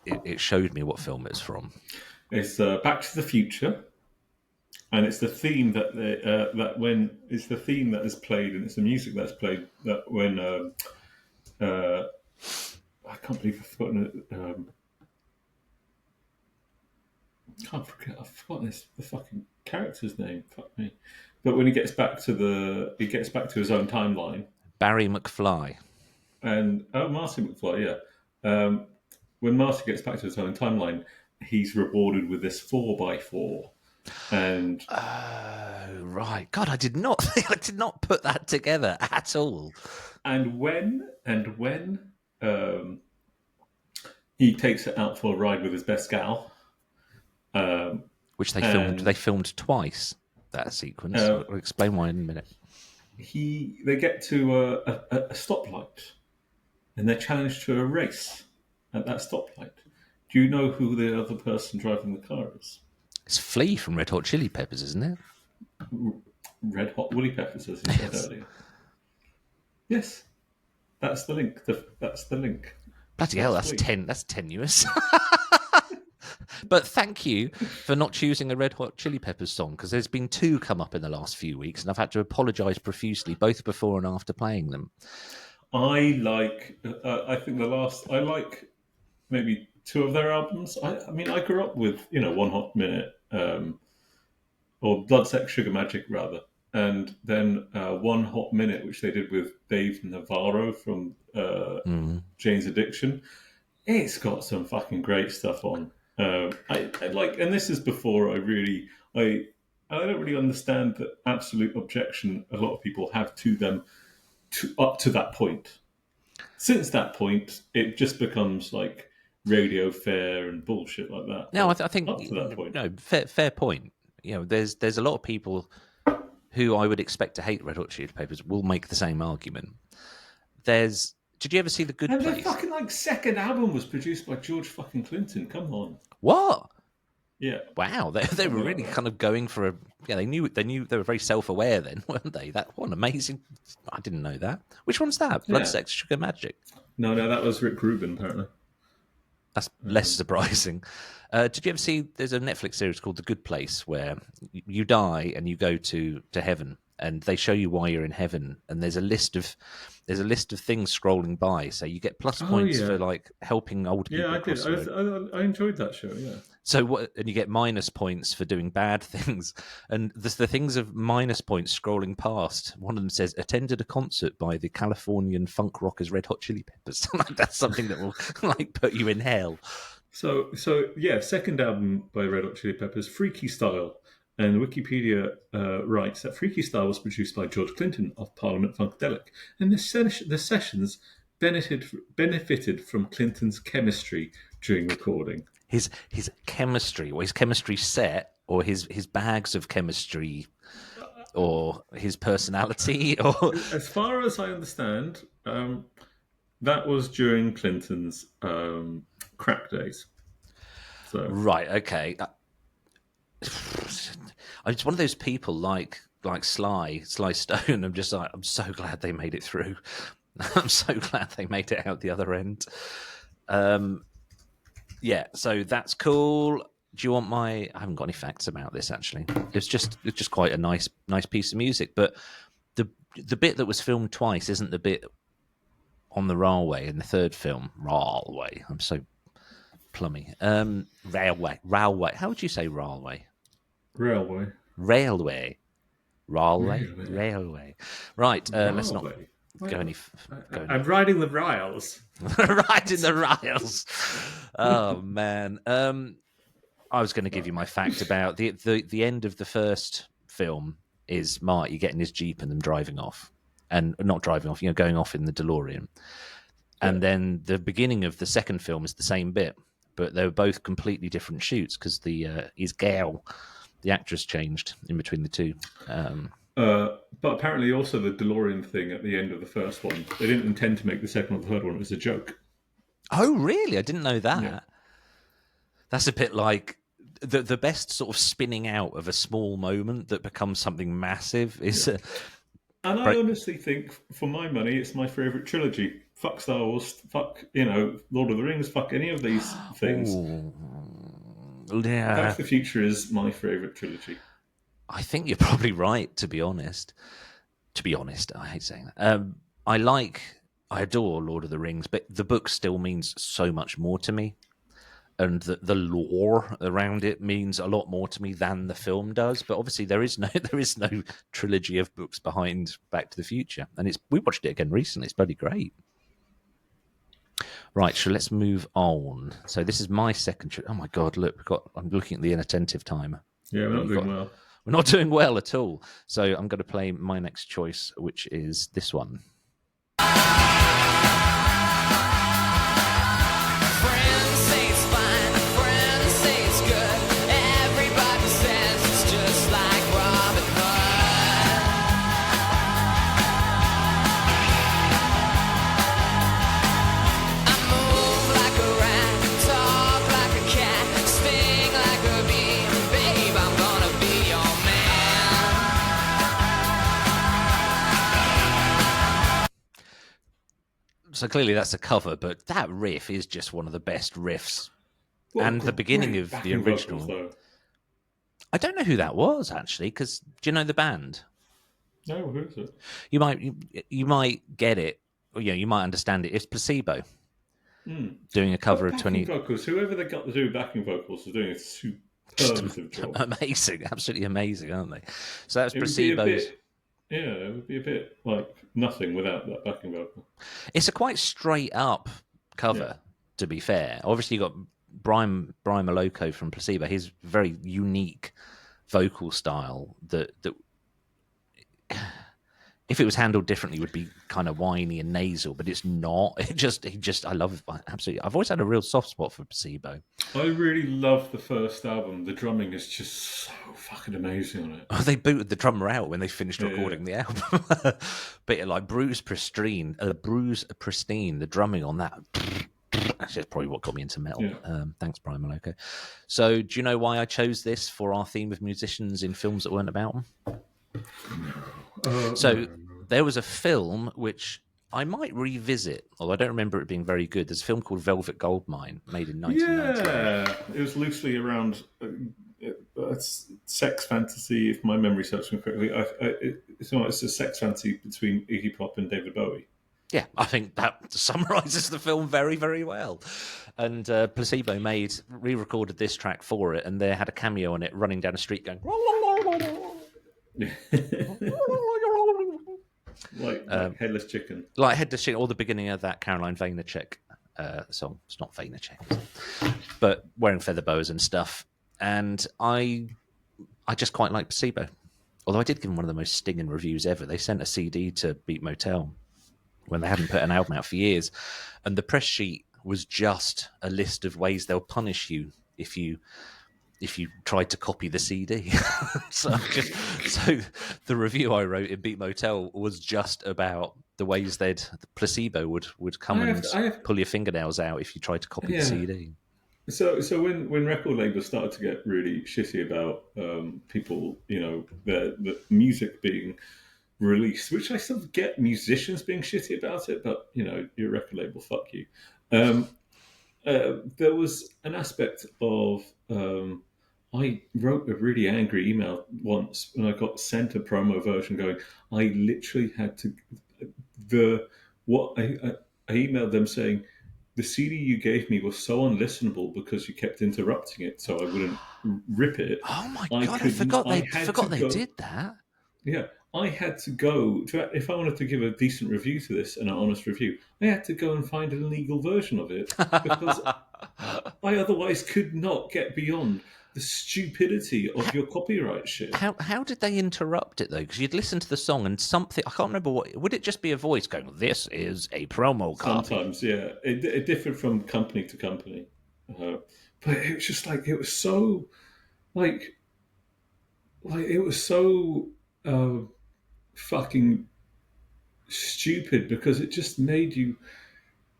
it showed me what film it's from. It's Back to the Future, and it's the theme that it's the theme that is played, and it's the music that's played that when I can't believe I've forgotten it. I've forgotten the fucking character's name. Fuck me. But when he gets back to his own timeline. Barry McFly. And Marty McFly, yeah. When Marty gets back to his own timeline, he's rewarded with this 4x4. And right. God, I did not put that together at all. And when he takes it out for a ride with his best gal. Which they filmed twice, that sequence. I'll explain why in a minute. They get to a stoplight, and they're challenged to a race at that stoplight. Do you know who the other person driving the car is? It's Flea from Red Hot Chili Peppers, isn't it? Red Hot Woolly Peppers, as you said earlier. Yes, that's the link. That's the link. Bloody hell, that's tenuous. But thank you for not choosing a Red Hot Chili Peppers song, because there's been two come up in the last few weeks, and I've had to apologise profusely, both before and after playing them. I like maybe two of their albums. I mean, I grew up with, One Hot Minute, or Blood, Sex, Sugar Magic, rather. And then One Hot Minute, which they did with Dave Navarro from Jane's Addiction. It's got some fucking great stuff on. I like, and this is before I don't really understand the absolute objection a lot of people have to them up to that point. Since that point, it just becomes like radio fare and bullshit like that. No, I think up to that point. No, fair point. There's a lot of people who I would expect to hate Red Hot Chili Peppers will make the same argument. Did you ever see The Good Place? And their fucking second album was produced by George fucking Clinton. Come on. What? Yeah. Wow, they were really kind of going for a. Yeah, they knew they were very self-aware then, weren't they? What an amazing. I didn't know that. Which one's that? Blood, Sex, Sugar, Magic. No, that was Rick Rubin apparently. That's less surprising. Did you ever see? There's a Netflix series called The Good Place where you die and you go to heaven, and they show you why you're in heaven, and there's a list of things scrolling by, so you get plus points for like helping old people. Yeah, I did. I enjoyed that show. Yeah. So and you get minus points for doing bad things, and the things of minus points scrolling past. One of them says attended a concert by the Californian funk rockers Red Hot Chili Peppers. That's something that will like put you in hell. So yeah, second album by Red Hot Chili Peppers, Freaky Style. And Wikipedia writes that Freaky Style was produced by George Clinton of Parliament Funkadelic, and the sessions benefited from Clinton's chemistry during recording. His chemistry, or his chemistry set, or his bags of chemistry, or his personality, or as far as I understand, that was during Clinton's crack days. So right, okay. I'm just one of those people like Sly Stone. I'm just like, I'm so glad they made it through. I'm so glad they made it out the other end. Yeah, so that's cool. Do you want I haven't got any facts about this actually. It's just quite a nice piece of music. But the bit that was filmed twice isn't the bit on the railway in the third film. Railway. I'm so plummy. Railway. How would you say railway? Railway. Right. Let's not go any. I'm riding the rails. Riding the rails. Oh man. I was going to give you my fact about the end of the first film is Marty getting his Jeep and them driving off, and not driving off, going off in the DeLorean. And then the beginning of the second film is the same bit, but they were both completely different shoots because his gal. The actress changed in between the two. But apparently, also the DeLorean thing at the end of the first one, they didn't intend to make the second or the third one. It was a joke. Oh, really? I didn't know that. Yeah. That's a bit like the best sort of spinning out of a small moment that becomes something massive is. And I honestly think, for my money, it's my favourite trilogy. Fuck Star Wars, fuck, Lord of the Rings, fuck any of these things. Ooh, yeah. Back to the Future is my favourite trilogy. I think you're probably right, to be honest. I hate saying that. I adore Lord of the Rings, but the book still means so much more to me. And the lore around it means a lot more to me than the film does. But obviously, there is no trilogy of books behind Back to the Future, and we watched it again recently. It's bloody great. Right, so let's move on. So this is my second. Oh my god! Look, I'm looking at the inattentive timer. Yeah, we're not doing well. We're not doing well at all. So I'm going to play my next choice, which is this one. So clearly that's a cover, but that riff is just one of the best riffs. And the beginning of the original. Vocals, I don't know who that was, actually, because do you know the band? No, who is it? You might get it, or you might understand it. It's Placebo doing a cover of 20 vocals. Whoever they got to do backing vocals is doing a superlative job. Amazing, absolutely amazing, aren't they? So that's Placebo's. Yeah, it would be a bit like nothing without that backing vocal. It's a quite straight up cover, to be fair. Obviously, you got Brian Moloko from Placebo. His very unique vocal style that if it was handled differently would be kind of whiny and nasal, but it's not. I love it absolutely. I've always had a real soft spot for Placebo. I really love the first album. The drumming is just so fucking amazing on it. Oh, they booted the drummer out when they finished recording the album. But like Bruce Pristine, the drumming on that. Actually, that's probably what got me into metal. Yeah. Thanks, Brian Moloko. So, do you know why I chose this for our theme of musicians in films that weren't about them? There was a film which I might revisit, although I don't remember it being very good. There's a film called Velvet Goldmine, made in 1990. Yeah, it was loosely around sex fantasy, if my memory serves me correctly. It's a sex fantasy between Iggy Pop and David Bowie. Yeah, I think that summarises the film very, very well. And Placebo re-recorded this track for it, and they had a cameo on it running down a street going... like Headless Chicken. Like Headless Chicken, or the beginning of that Caroline Vaynerchuk song. It's not Vaynerchuk, but wearing feather boas and stuff. And I just quite like Placebo. Although I did give them one of the most stinging reviews ever. They sent a CD to Beat Motel when they hadn't put an album out for years. And the press sheet was just a list of ways they'll punish you if you tried to copy the CD. so the review I wrote in Beat Motel was just about the ways the Placebo would come and pull your fingernails out if you tried to copy the CD. So when record labels started to get really shitty about people, the music being released, which I sort of get musicians being shitty about it, but your record label, fuck you. There was an aspect of I wrote a really angry email once when I got sent a promo version going, I literally had to I emailed them saying the CD you gave me was so unlistenable because you kept interrupting it, so I wouldn't rip it. Oh my god! I forgot they did that. Yeah, I had to go if I wanted to give a decent review to this and an honest review, I had to go and find an illegal version of it because I otherwise could not get beyond the stupidity of your copyright shit. How did they interrupt it though? Because you'd listen to the song and something, I can't remember what. Would it just be a voice going, "This is a promo copy"? Sometimes, yeah, it differed from company to company, but it was just like it was so, like it was so fucking stupid because it just made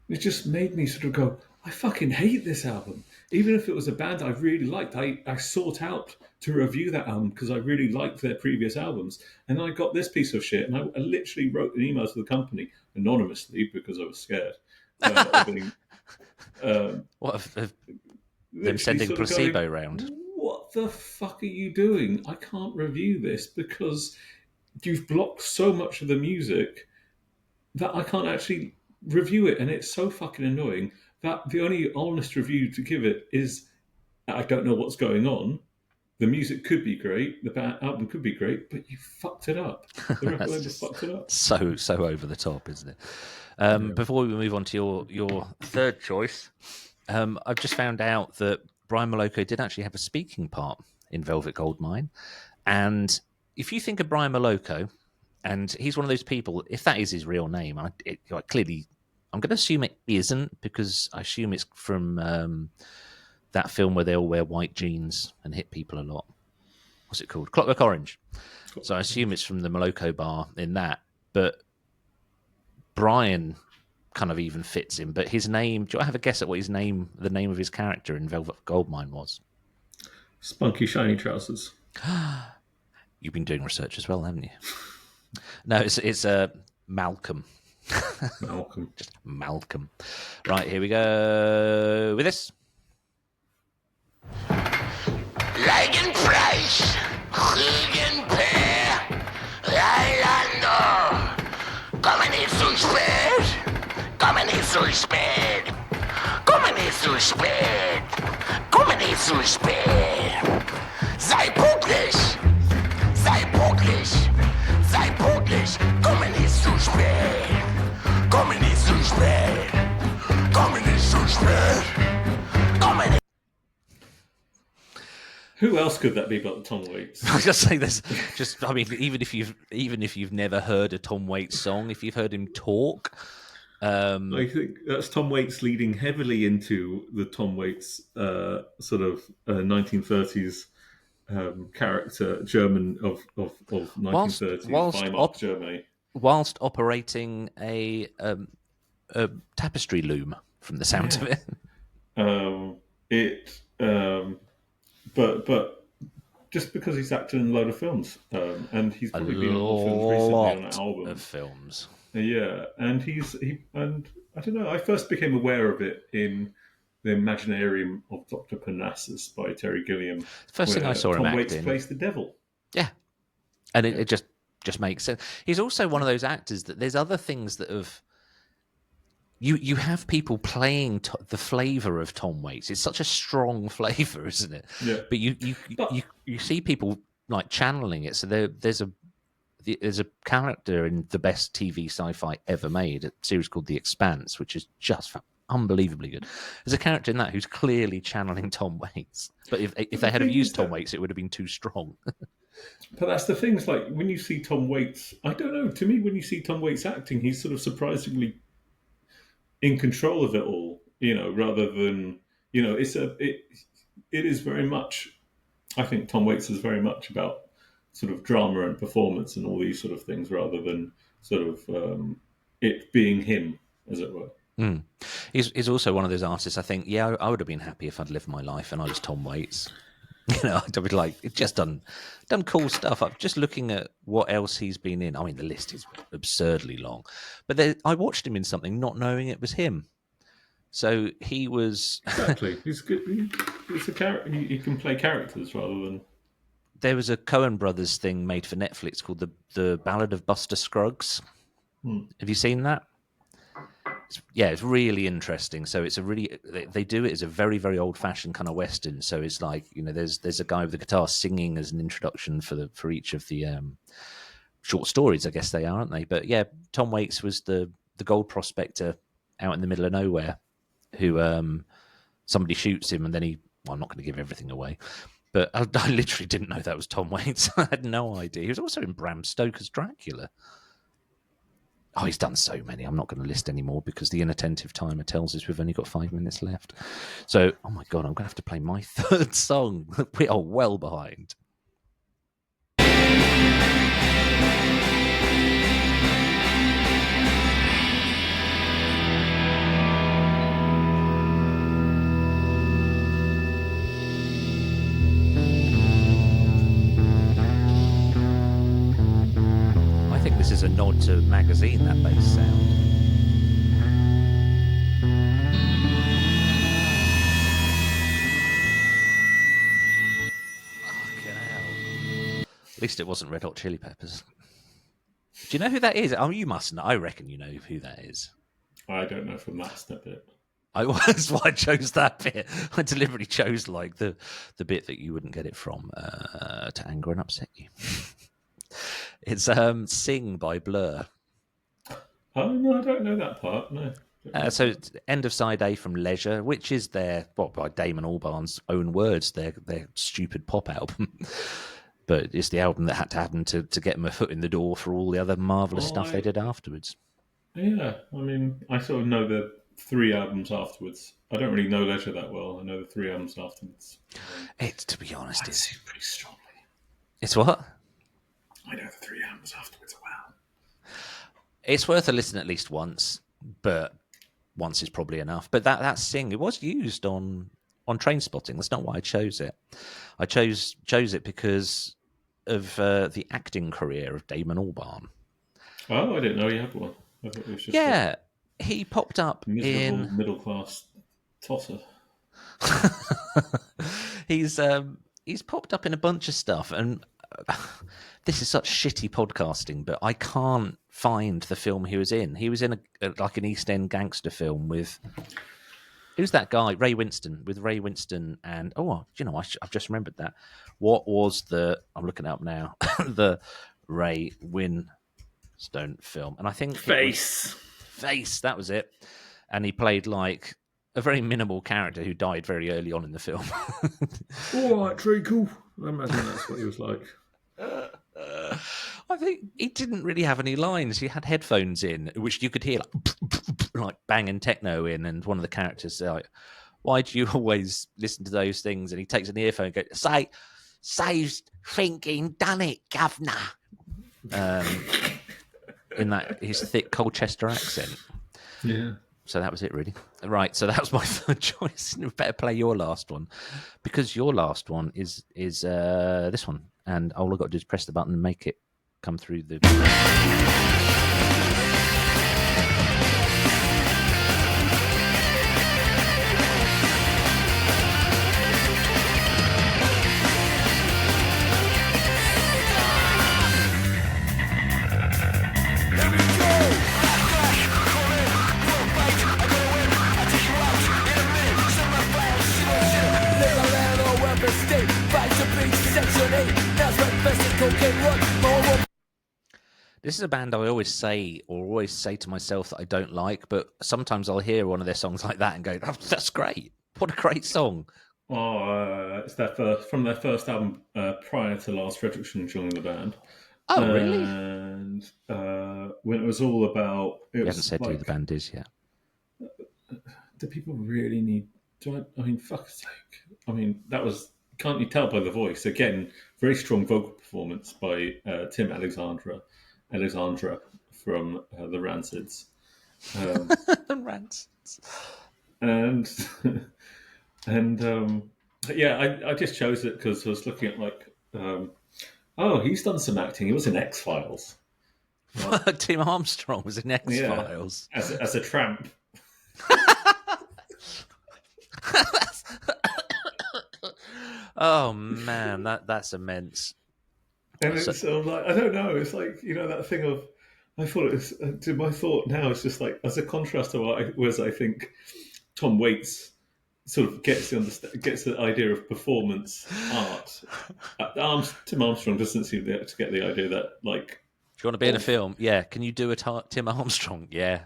me sort of go, I fucking hate this album. Even if it was a band I really liked, I sought out to review that album because I really liked their previous albums. And I got this piece of shit, and I literally wrote an email to the company anonymously because I was scared. Of being, what of them sending a placebo round? What the fuck are you doing? I can't review this because you've blocked so much of the music that I can't actually review it, and it's so fucking annoying that the only honest review to give it is I don't know what's going on. The music could be great, the album could be great, but you fucked it up. The record label fucked it up. So over the top, isn't it? Before we move on to your third choice, I've just found out that Brian Moloko did actually have a speaking part in Velvet Goldmine, and if you think of Brian Moloko, and he's one of those people, if that is his real name, clearly, I'm going to assume it isn't, because I assume it's from that film where they all wear white jeans and hit people a lot. What's it called? Clockwork Orange. So I assume it's from the Moloko bar in that. But Brian kind of even fits him. But his name, do you have a guess at what the name of his character in Velvet Goldmine was? Spunky Shiny Trousers. You've been doing research as well, haven't you? No, it's Malcolm. Malcolm. Just Malcolm. Right, here we go with this. Eigenpreis, Gegenpair, Eilando. Kom niet zo spät, kom niet zo spät, kom niet zo spät, kom niet zo spät. Sei pünktlich, sei pünktlich, sei pünktlich, kom niet zo spät, kom niet zo spät, kom niet zo spät, kom niet. Who else could that be but Tom Waits? I was just saying this. I mean, even if you've never heard a Tom Waits song, if you've heard him talk, I think that's Tom Waits leading heavily into the Tom Waits sort of 1930s character, German of 1930s, Weimar, Germany, whilst operating a tapestry loom, from the sound of it. But just because he's acted in a load of films, and he's probably been on films recently on that album. Of films. Yeah, and and I don't know. I first became aware of it in The Imaginarium of Dr. Parnassus by Terry Gilliam. First thing I saw him Tom Waits acting. plays the devil. Yeah, and it just makes sense. He's also one of those actors that there's other things that have. You have people playing the flavour of Tom Waits. It's such a strong flavour, isn't it? Yeah. But you see people like channeling it. So there's a character in the best TV sci-fi ever made, a series called The Expanse, which is just unbelievably good. There's a character in that who's clearly channeling Tom Waits. But if they had used Tom Waits, it would have been too strong. But that's the thing. It's like when you see Tom Waits, I don't know. To me, when you see Tom Waits acting, he's sort of surprisingly in control of it all, rather than, it is very much, I think Tom Waits is very much about sort of drama and performance and all these sort of things, rather than sort of it being him, as it were. Mm. He's also one of those artists, I think, I would have been happy if I'd lived my life and I was Tom Waits. I'd be like, it's just done cool stuff. I'm just looking at what else he's been in. I mean, the list is absurdly long. But I watched him in something not knowing it was him. So he was... Exactly. He's good. He's a character. He can play characters rather than... There was a Coen Brothers thing made for Netflix called the Ballad of Buster Scruggs. Have you seen that? It's really interesting. So it's they do it as a very, very old-fashioned kind of Western. So it's like, there's a guy with a guitar singing as an introduction for each of the short stories, I guess they are, aren't they? But yeah, Tom Waits was the gold prospector out in the middle of nowhere who somebody shoots him and then I'm not going to give everything away. But I literally didn't know that was Tom Waits. I had no idea. He was also in Bram Stoker's Dracula. Oh, he's done so many. I'm not going to list any more because the inattentive timer tells us we've only got 5 minutes left. So, oh my God, I'm going to have to play my third song. We are well behind. this is a nod to Magazine, that bass sound. Fucking hell. At least it wasn't Red Hot Chili Peppers. Do you know who that is? Oh, you mustn't. I reckon you know who that is. I don't know from that bit. That's why I chose that bit. I deliberately chose like the bit that you wouldn't get it from to anger and upset you. It's Sing by Blur. Oh, no, I don't know that part, no. So it's End of Side A from Leisure, which is their, by Damon Albarn's own words, their stupid pop album. But it's the album that had to happen to get them a foot in the door for all the other marvellous stuff they did afterwards. Yeah, I mean, I sort of know the 3 albums afterwards. I don't really know Leisure that well. I know the 3 albums afterwards. It's, to be honest, it's pretty strongly. It's what? I know the 3 albums afterwards well. It's worth a listen at least once, but once is probably enough. But that Sing, it was used on Train Spotting. That's not why I chose it. I chose it because of the acting career of Damon Albarn. Oh, I didn't know he had one. I thought it was just he popped up miserable in middle-class tosser. He's popped up in a bunch of stuff, and this is such shitty podcasting, but I can't find the film he was in. He was in like an East End gangster film with who's that guy? Ray Winston, and I've just remembered that. What was I'm looking it up now. The Ray Winston film, and I think Face, that was it. And he played like a very minimal character who died very early on in the film. All right, Treacle. I imagine that's what he was like. I think he didn't really have any lines. He had headphones in, which you could hear like banging techno in, and one of the characters like, "Why do you always listen to those things?" And he takes an earphone and goes, "Saves thinking, done it, governor." In that his thick Colchester accent. Yeah. So that was it, really. Right. So that was my third choice. We better play your last one, because your last one is this one, and all I've got to do is press the button and make it come through the. This is a band I always say to myself that I don't like, but sometimes I'll hear one of their songs like that and go, "That's great! What a great song!" It's from their first album prior to Lars Frederiksen joining the band. Oh, really? And when it was all about, We haven't said who the band is yet. Do people really need? Fuck's sake! I mean, that was. Can't you tell by the voice? Again, very strong vocal performance by Tim Alexandra from the Rancids. Rancids. I just chose it because I was looking at he's done some acting. He was in X-Files. Tim Armstrong was in X-Files. Yeah, as a tramp. Oh man, that's immense. And it's sort of like, I don't know, it's like, that thing of, I thought it was, my thought now is just like, as a contrast to what I think Tom Waits sort of gets the idea of performance art. Tim Armstrong doesn't seem to get the idea that, like... Do you want to be in a film? Yeah. Can you do a Tim Armstrong? Yeah.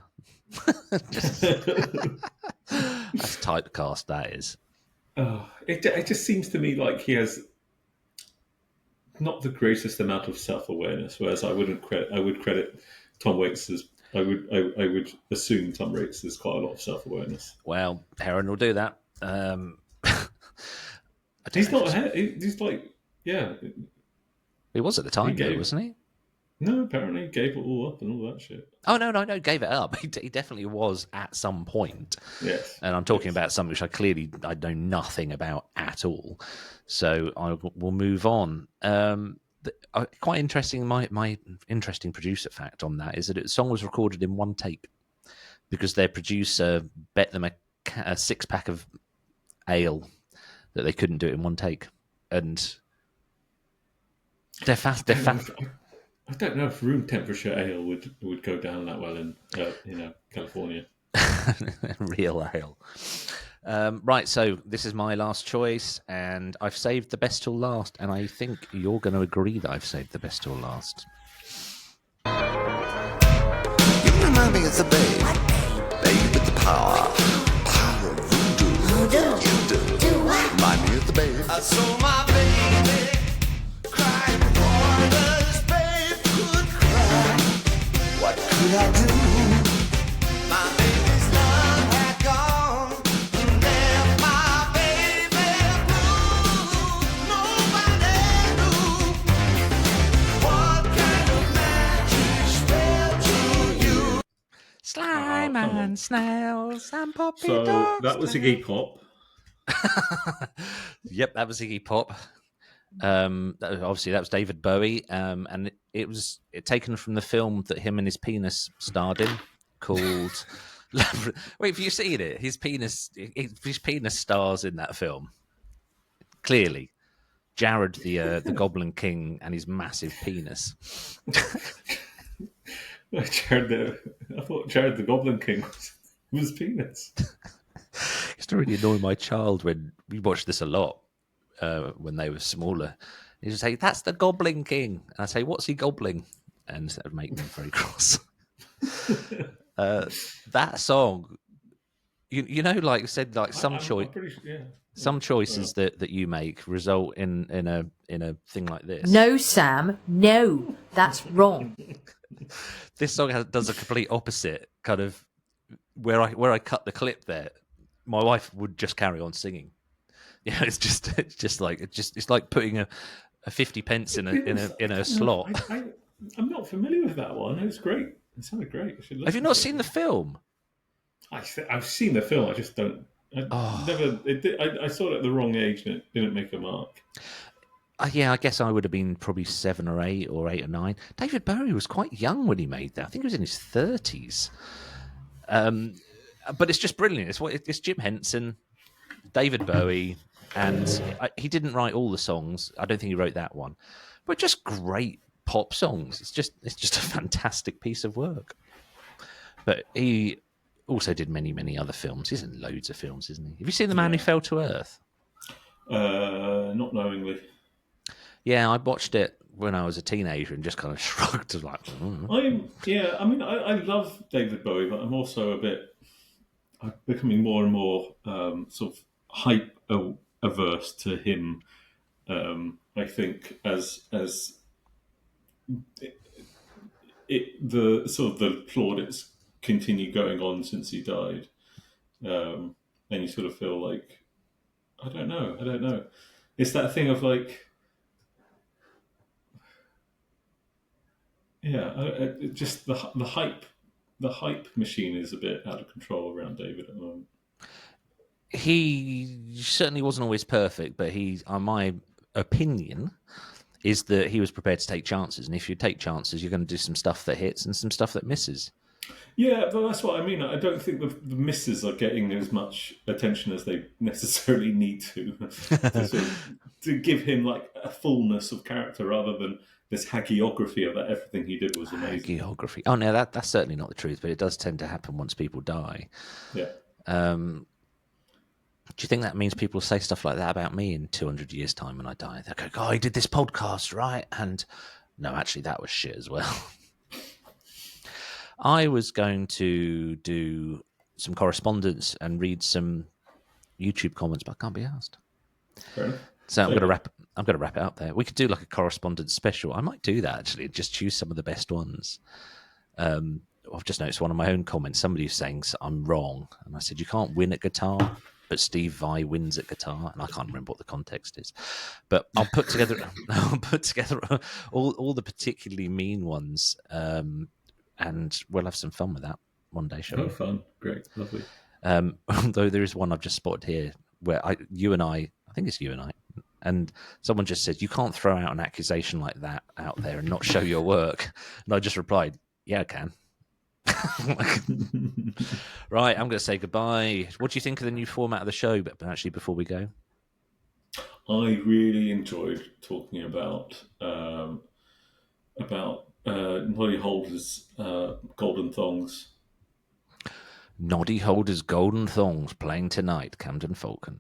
That's typecast, that is. It just seems to me like he has not the greatest amount of self-awareness, whereas I would credit Tom Waits as I would assume Tom Waits has quite a lot of self-awareness. Well, Heron will do that. He's not. He's like, yeah. He was at the time, wasn't he? No, apparently he gave it all up and all that shit. Oh, no, gave it up. He definitely was at some point. Yes. And I'm talking about something which I know nothing about at all. So I will move on. The quite interesting. My interesting producer fact on that is that the song was recorded in one take because their producer bet them a 6-pack of ale that they couldn't do it in one take, and they're fast. I don't know if room temperature ale would go down that well in California. Real ale. Right, so this is my last choice, and I've saved the best till last, and I think you're going to agree that I've saved the best till last. You remind me of the babe with the power of voodoo. You do. Remind me of the babe. I saw my baby crying for this babe could cry. What could I do? My baby's love had gone and left my baby blue. Nobody knew what kind of magic spell to use. Slime and snails and puppy dogs. So that was Iggy Pop. Yep, that was Iggy Pop. Obviously, that was David Bowie, and it was taken from the film that him and his penis starred in, called. Wait, have you seen it? His penis stars in that film. Clearly, Jared the Goblin King and his massive penis. I thought Jared the Goblin King was penis. It used to really annoy my child when we watched this a lot when they were smaller. He would say, "That's the Goblin King," and I say, "What's he gobbling?" And that would make me very cross. That song, you know, like I said, like some choices that you make result in a thing like this. No, Sam, no, that's wrong. This song does a complete opposite kind of where I cut the clip there. My wife would just carry on singing. Yeah, it's like putting a 50 pence in a slot. I'm not familiar with that one. It's great. It sounded great. Have you not seen the film? I've seen the film. I just don't. I saw it at the wrong age and it didn't make a mark. Yeah, I guess I would have been probably 7 or 8 or 8 or 9. David Bowie was quite young when he made that. I think he was in his 30s. But it's just brilliant. It's Jim Henson, David Bowie, and he didn't write all the songs. I don't think he wrote that one, but just great pop songs. It's just a fantastic piece of work. But he also did many other films. He's in loads of films, isn't he? Have you seen The Man Who Fell to Earth? Not knowingly. Yeah, I watched it when I was a teenager and just kind of shrugged. Like, I love David Bowie, but I'm also I'm becoming more and more sort of hype averse to him. I think as the plaudits continue going on since he died, and you sort of feel like I don't know. It's that thing of like. Yeah, just the hype machine is a bit out of control around David at the moment. He certainly wasn't always perfect, but my opinion is that he was prepared to take chances. And if you take chances, you're going to do some stuff that hits and some stuff that misses. Yeah, but that's what I mean. I don't think the misses are getting as much attention as they necessarily need to to give him like a fullness of character rather than this hagiography of that everything he did was amazing. Hagiography. Oh no, that's certainly not the truth, but it does tend to happen once people die. Yeah. Do you think that means people say stuff like that about me in 200 years' time when I die? They go, "Oh, he did this podcast, right?" And no, actually, that was shit as well. I was going to do some correspondence and read some YouTube comments, but I can't be asked. Fair enough. So I'm going to wrap it up there. We could do like a correspondence special. I might do that actually. Just choose some of the best ones. I've just noticed one of my own comments. Somebody was saying I'm wrong, and I said you can't win at guitar, but Steve Vai wins at guitar, and I can't remember what the context is. But I'll put together all the particularly mean ones, and we'll have some fun with that one day. Shall we? Fun, great, lovely. Though there is one I've just spotted here where I think it's you and I, And someone just said, you can't throw out an accusation like that out there and not show your work. And I just replied, yeah, I can. Right, I'm going to say goodbye. What do you think of the new format of the show? But actually, before we go, I really enjoyed talking about Noddy Holder's golden thongs. Noddy Holder's Golden Thongs playing tonight, Camden Falcon.